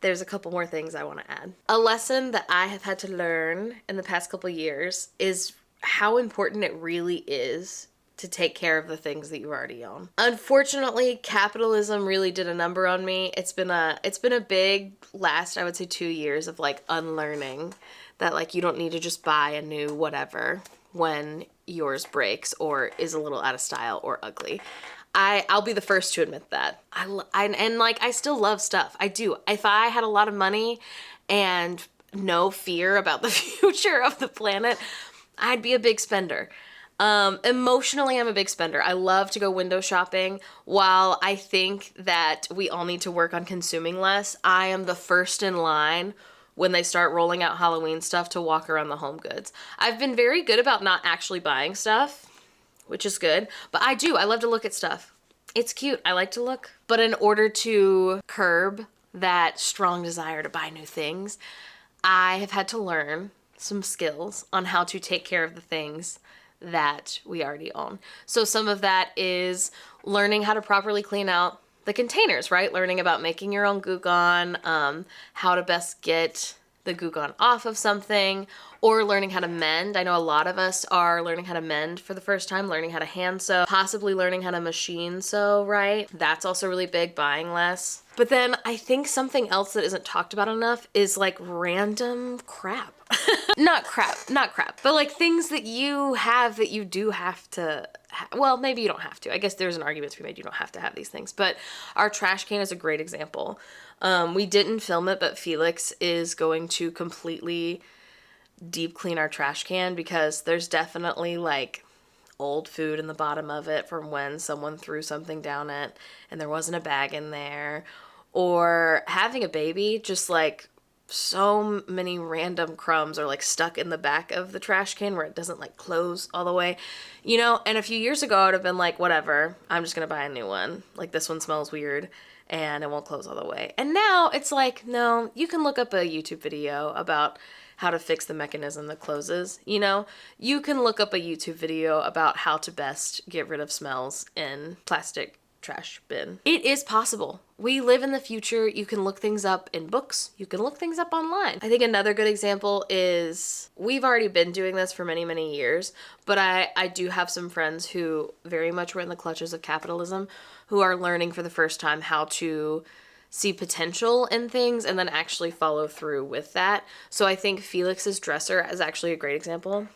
there's a couple more things I want to add. A lesson that I have had to learn in the past couple years is how important it really is to take care of the things that you already own. Unfortunately, capitalism really did a number on me. It's been a big last, I would say, 2 years of like unlearning that like you don't need to just buy a new whatever when yours breaks or is a little out of style or ugly. I'll be the first to admit that. I still love stuff. I do. If I had a lot of money and no fear about the future of the planet, I'd be a big spender. Emotionally, I'm a big spender. I love to go window shopping. While I think that we all need to work on consuming less, I am the first in line when they start rolling out Halloween stuff to walk around the home goods. I've been very good about not actually buying stuff, which is good, but I love to look at stuff. It's cute. I like to look. But in order to curb that strong desire to buy new things, I have had to learn some skills on how to take care of the things that we already own. So some of that is learning how to properly clean out the containers, right? Learning about making your own Goo Gone, how to best get the Goo Gone off of something, or learning how to mend. I know a lot of us are learning how to mend for the first time, learning how to hand sew, possibly learning how to machine sew, right? That's also really big, buying less. But then I think something else that isn't talked about enough is like random crap. Not crap, but like things that you have that you do have to, well, maybe you don't have to. I guess there's an argument to be made you don't have to have these things, but our trash can is a great example. We didn't film it, but Felix is going to completely deep clean our trash can because there's definitely like old food in the bottom of it from when someone threw something down it and there wasn't a bag in there, or having a baby, just like so many random crumbs are like stuck in the back of the trash can where it doesn't like close all the way, you know? And a few years ago I would have been like, whatever, I'm just gonna buy a new one. Like this one smells weird and it won't close all the way. And now it's like, no, you can look up a YouTube video about how to fix the mechanism that closes, you know? You can look up a YouTube video about how to best get rid of smells in plastic trash bin. It is possible. We live in the future. You can look things up in books. You can look things up online. I think another good example is we've already been doing this for many, many years, but I do have some friends who very much were in the clutches of capitalism who are learning for the first time how to see potential in things and then actually follow through with that. So I think Felix's dresser is actually a great example.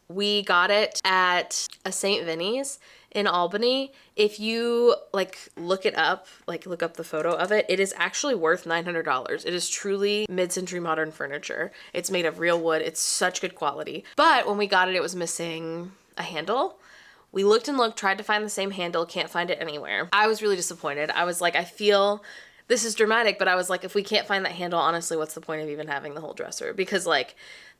We got it at a St. Vinny's in Albany. If you like look it up, like look up the photo of it, it is actually worth $900. It is truly mid-century modern furniture. It's made of real wood. It's such good quality. But when we got it, it was missing a handle. We looked and looked, tried to find the same handle, can't find it anywhere. I was really disappointed. I was like, I feel this is dramatic, but I was like, if we can't find that handle, honestly, what's the point of even having the whole dresser? Because like,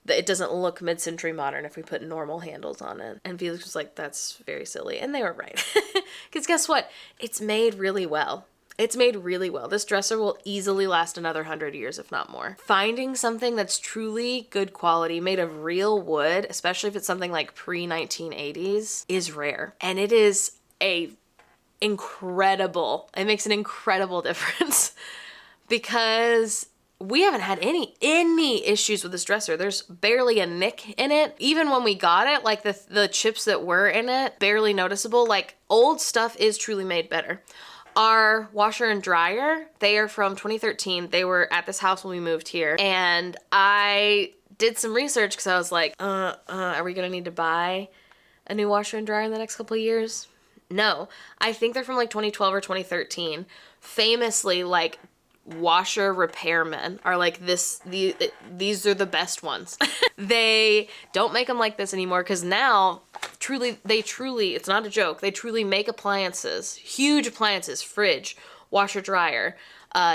it doesn't look mid-century modern if we put normal handles on it. And Felix was like, that's very silly. And they were right. Because guess what? It's made really well. It's made really well. This dresser will easily last another 100 years, if not more. Finding something that's truly good quality, made of real wood, especially if it's something like pre-1980s, is rare. And it is it makes an incredible difference because we haven't had any issues with this dresser. There's barely a nick in it. Even when we got it, like the chips that were in it, barely noticeable. Like old stuff is truly made better. Our washer and dryer, they are from 2013. They were at this house when we moved here. And I did some research because I was like, are we gonna need to buy a new washer and dryer in the next couple of years? No, I think they're from like 2012 or 2013. Famously, like washer repairmen are like these are the best ones. They don't make them like this anymore because now they truly, it's not a joke, they truly make appliances, huge appliances, fridge, washer, dryer,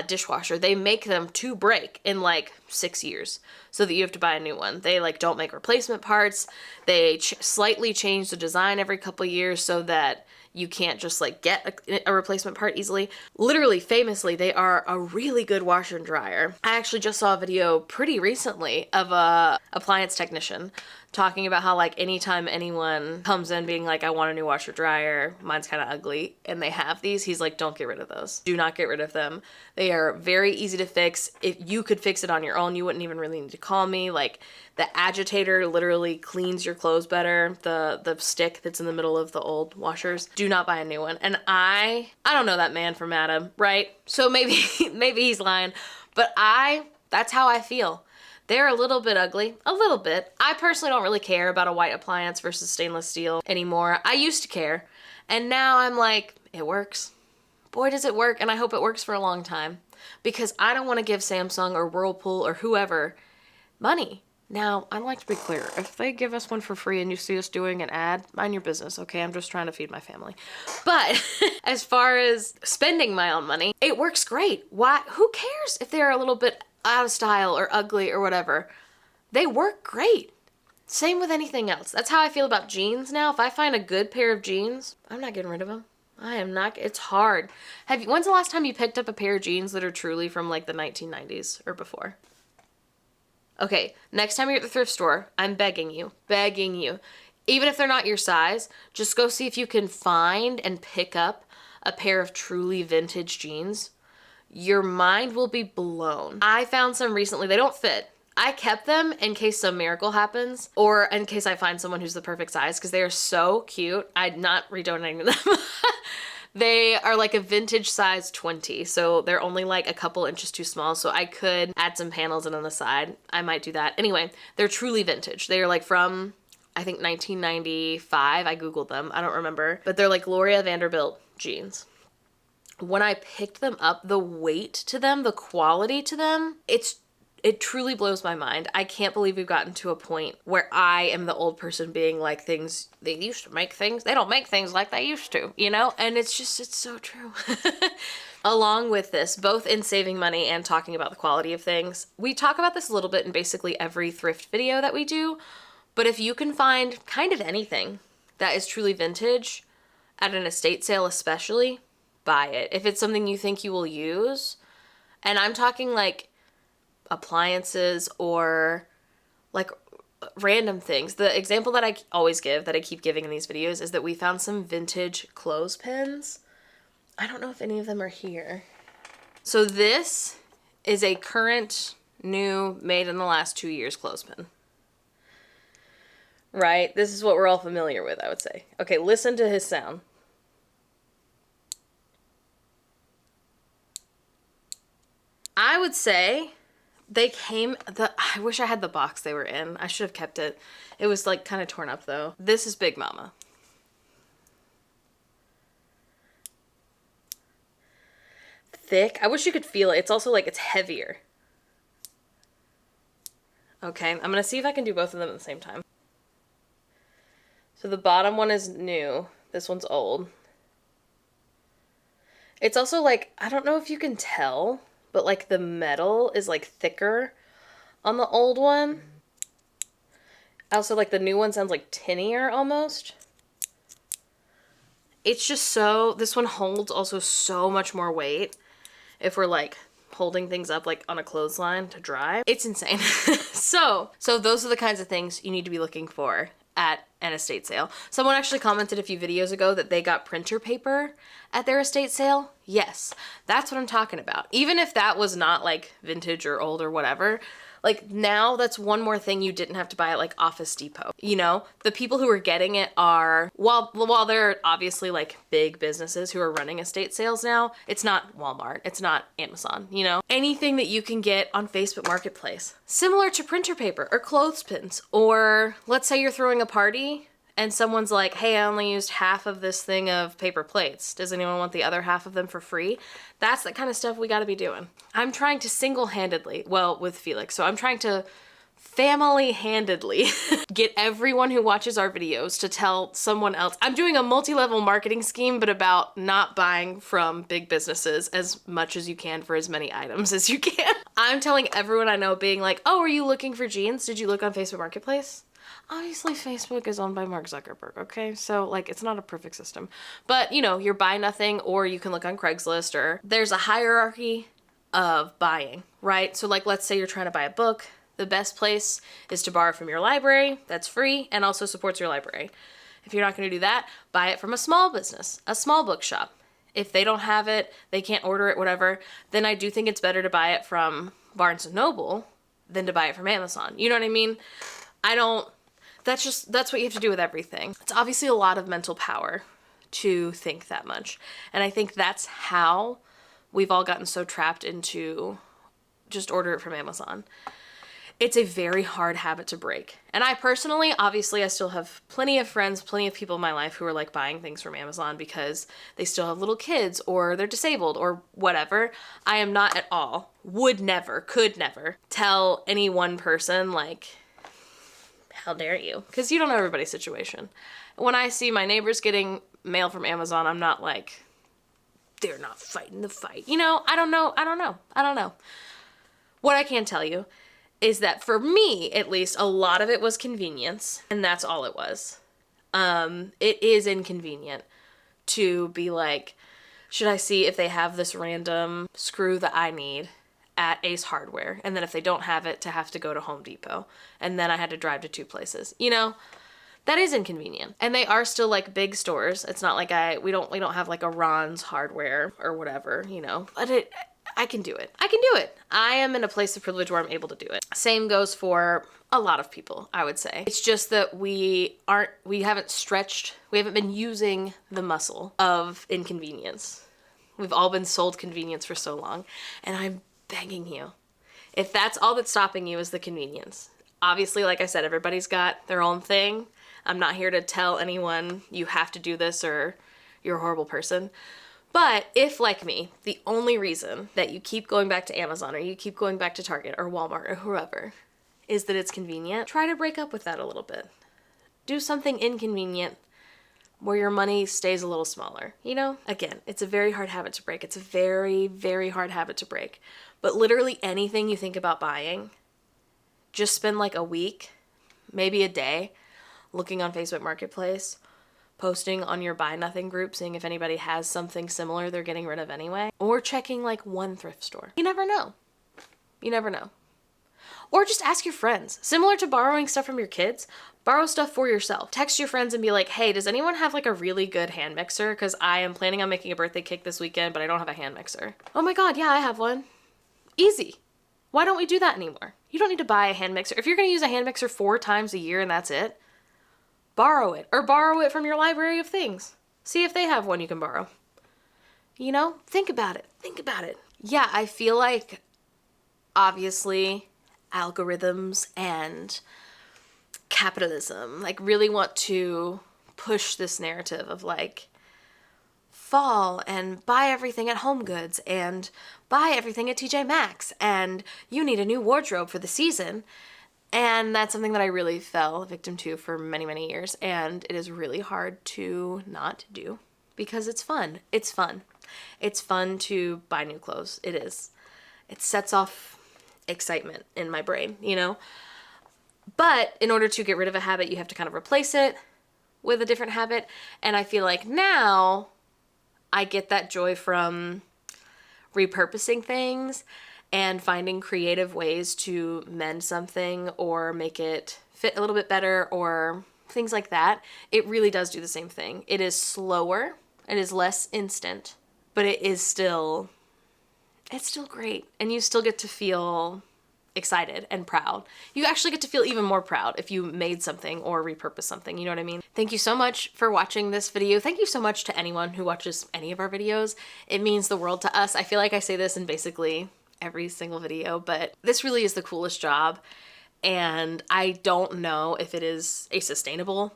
dishwasher. They make them to break in like 6 years so that you have to buy a new one. They like don't make replacement parts. They slightly change the design every couple years so that you can't just like get a replacement part easily. Literally, famously, they are a really good washer and dryer. I actually just saw a video pretty recently of a appliance technician talking about how like anytime anyone comes in being like, I want a new washer dryer, mine's kind of ugly, and they have these, he's like, don't get rid of those. Do not get rid of them. They are very easy to fix. If you could fix it on your own, you wouldn't even really need to call me. Like the agitator literally cleans your clothes better. The stick that's in the middle of the old washers. Do not buy a new one. And I don't know that man from Adam, right? So maybe he's lying, but that's how I feel. They're a little bit ugly, a little bit. I personally don't really care about a white appliance versus stainless steel anymore. I used to care, and now I'm like, it works. Boy, does it work, and I hope it works for a long time, because I don't want to give Samsung or Whirlpool or whoever money. Now, I'd like to be clear. If they give us one for free and you see us doing an ad, mind your business, okay? I'm just trying to feed my family. But as far as spending my own money, it works great. Why? Who cares if they're a little bit out of style or ugly or whatever? They work great. Same with anything else. That's how I feel about jeans now. If I find a good pair of jeans, I'm not getting rid of them. I am not. It's hard. When's the last time you picked up a pair of jeans that are truly from like the 1990s or before? Okay, next time you're at the thrift store, I'm begging you, even if they're not your size, just go see if you can find and pick up a pair of truly vintage jeans. Your mind will be blown. I found some recently. They don't fit. I kept them in case some miracle happens or in case I find someone who's the perfect size because they are so cute. I'm not redonating them. They are like a vintage size 20, so they're only like a couple inches too small, so I could add some panels in on the side. I might do that. Anyway, they're truly vintage. They are like from, I think, 1995. I Googled them. I don't remember. But they're like Gloria Vanderbilt jeans. When I picked them up, the weight to them, the quality to them, it truly blows my mind. I can't believe we've gotten to a point where I am the old person being like they used to make things. They don't make things like they used to, you know? And it's so true. Along with this, both in saving money and talking about the quality of things, we talk about this a little bit in basically every thrift video that we do. But if you can find kind of anything that is truly vintage at an estate sale especially, buy it. If it's something you think you will use, and I'm talking like appliances or like random things. The example that I always give, that I keep giving in these videos, is that we found some vintage clothespins. I don't know if any of them are here. So this is a current, new, made in the last 2 years clothespin. Right? This is what we're all familiar with, I would say. Okay, listen to his sound. I would say I wish I had the box they were in. I should have kept it. It was like kind of torn up though. This is Big Mama. Thick. I wish you could feel it. It's also like it's heavier. Okay, I'm gonna see if I can do both of them at the same time. So the bottom one is new. This one's old. It's also like, I don't know if you can tell, but like the metal is like thicker on the old one. Also, like the new one sounds like tinnier almost. It's just this one holds also so much more weight if we're like holding things up like on a clothesline to dry. It's insane. So those are the kinds of things you need to be looking for at an estate sale. Someone actually commented a few videos ago that they got printer paper at their estate sale. Yes, that's what I'm talking about. Even if that was not like vintage or old or whatever, like now that's one more thing you didn't have to buy at like Office Depot. You know, the people who are getting it are, while they're obviously like big businesses who are running estate sales now, it's not Walmart, it's not Amazon, you know? Anything that you can get on Facebook Marketplace. Similar to printer paper or clothespins, or let's say you're throwing a party and someone's like, hey, I only used half of this thing of paper plates. Does anyone want the other half of them for free? That's the kind of stuff we gotta be doing. I'm trying to single-handedly, well, with Felix, so I'm trying to family-handedly get everyone who watches our videos to tell someone else. I'm doing a multi-level marketing scheme, but about not buying from big businesses as much as you can for as many items as you can. I'm telling everyone I know, being like, oh, are you looking for jeans? Did you look on Facebook Marketplace? Obviously, Facebook is owned by Mark Zuckerberg, okay? So, like, it's not a perfect system. But, you know, you're buy nothing, or you can look on Craigslist, or there's a hierarchy of buying, right? So, like, let's say you're trying to buy a book. The best place is to borrow from your library. That's free and also supports your library. If you're not going to do that, buy it from a small business, a small bookshop. If they don't have it, they can't order it, whatever, then I do think it's better to buy it from Barnes & Noble than to buy it from Amazon. You know what I mean? That's what you have to do with everything. It's obviously a lot of mental power to think that much. And I think that's how we've all gotten so trapped into just order it from Amazon. It's a very hard habit to break. And I personally, obviously, I still have plenty of friends, plenty of people in my life who are like buying things from Amazon because they still have little kids or they're disabled or whatever. I am not at all, would never, could never tell any one person like, how dare you? Because you don't know everybody's situation. When I see my neighbors getting mail from Amazon, I'm not like, they're not fighting the fight. You know, I don't know. What I can tell you is that for me, at least, a lot of it was convenience, and that's all it was. It is inconvenient to be like, should I see if they have this random screw that I need at Ace Hardware, and then if they don't have it, to have to go to Home Depot, and then I had to drive to 2 places. You know, that is inconvenient. And they are still like big stores. It's not like we don't have like a Ron's Hardware or whatever, you know. But I can do it. I am in a place of privilege where I'm able to do it. Same goes for a lot of people, I would say. It's just that we haven't been using the muscle of inconvenience. We've all been sold convenience for so long. And I'm begging you, if that's all that's stopping you is the convenience. Obviously, like I said, everybody's got their own thing. I'm not here to tell anyone you have to do this or you're a horrible person. But if, like me, the only reason that you keep going back to Amazon or you keep going back to Target or Walmart or whoever is that it's convenient, try to break up with that a little bit. Do something inconvenient where your money stays a little smaller, you know? Again, it's a very hard habit to break. It's a very, very hard habit to break. But literally anything you think about buying, just spend like a week, maybe a day, looking on Facebook Marketplace, posting on your Buy Nothing group, seeing if anybody has something similar they're getting rid of anyway, or checking like one thrift store. You never know. Or just ask your friends. Similar to borrowing stuff from your kids, borrow stuff for yourself. Text your friends and be like, hey, does anyone have like a really good hand mixer? Because I am planning on making a birthday cake this weekend, but I don't have a hand mixer. Oh my God, yeah, I have one. Easy. Why don't we do that anymore? You don't need to buy a hand mixer. If you're going to use a hand mixer 4 times a year and that's it, borrow it. Or borrow it from your library of things. See if they have one you can borrow. You know, think about it. Yeah, I feel like, obviously, algorithms and capitalism, like, really want to push this narrative of, like, fall and buy everything at Home Goods and buy everything at TJ Maxx and you need a new wardrobe for the season. And that's something that I really fell victim to for many, many years. And it is really hard to not do because it's fun. It's fun. It's fun to buy new clothes. It is. It sets off excitement in my brain, you know? But in order to get rid of a habit, you have to kind of replace it with a different habit. And I feel like now I get that joy from repurposing things and finding creative ways to mend something or make it fit a little bit better or things like that. It really does do the same thing. It is slower, it is less instant, but it's still great. And you still get to feel excited and proud. You actually get to feel even more proud if you made something or repurposed something, you know what I mean? Thank you so much for watching this video. Thank you so much to anyone who watches any of our videos. It means the world to us. I feel like I say this in basically every single video, but this really is the coolest job. And I don't know if it is a sustainable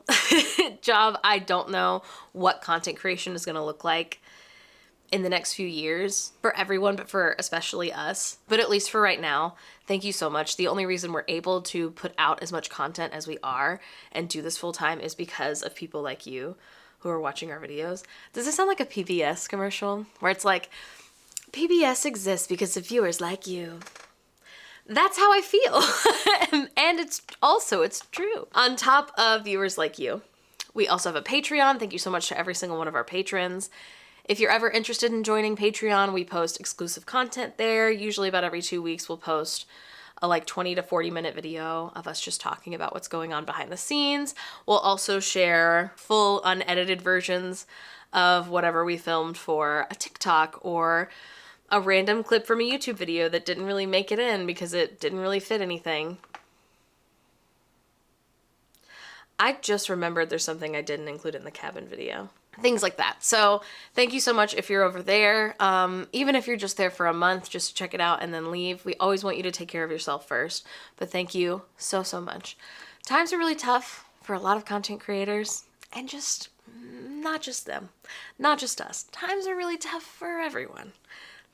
job. I don't know what content creation is going to look like in the next few years for everyone, but for especially us. But at least for right now, thank you so much. The only reason we're able to put out as much content as we are and do this full time is because of people like you who are watching our videos. Does this sound like a PBS commercial where it's like, PBS exists because of viewers like you? That's how I feel. And it's true. On top of viewers like you, we also have a Patreon. Thank you so much to every single one of our patrons. If you're ever interested in joining Patreon, we post exclusive content there. Usually about every 2 weeks, we'll post a like 20 to 40 minute video of us just talking about what's going on behind the scenes. We'll also share full unedited versions of whatever we filmed for a TikTok or a random clip from a YouTube video that didn't really make it in because it didn't really fit anything. I just remembered there's something I didn't include in the cabin video. things like that. So thank you so much if you're over there. Even if you're just there for a month, just to check it out and then leave. We always want you to take care of yourself first. But thank you so, so much. Times are really tough for a lot of content creators, and just not just them, not just us. Times are really tough for everyone.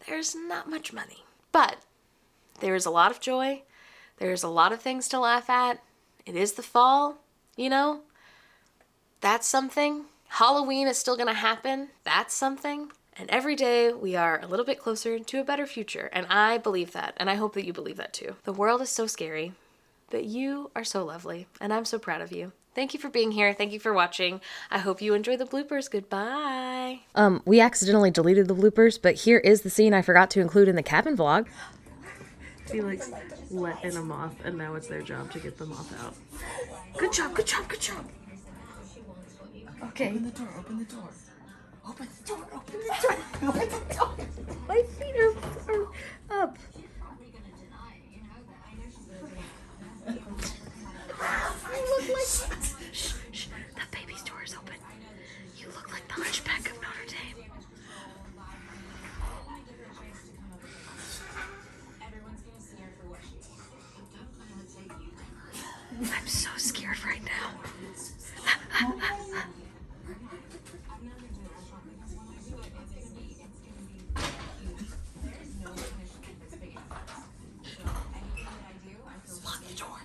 There's not much money, but there is a lot of joy. There's a lot of things to laugh at. It is the fall, you know? That's something. Halloween is still gonna happen. That's something. And every day we are a little bit closer to a better future. And I believe that. And I hope that you believe that too. The world is so scary, but you are so lovely. And I'm so proud of you. Thank you for being here. Thank you for watching. I hope you enjoy the bloopers. Goodbye. We accidentally deleted the bloopers, but here is the scene I forgot to include in the cabin vlog. Felix let in a moth, and now it's their job to get the moth out. Good job, good job, good job. Okay. Open the door, open the door. Open the door, open the door, open the door. My feet are up. You look like... Shh, shh, that baby's door is open. You look like the Hunchback of Notre Dame. I'm so scared right now. Lock the door.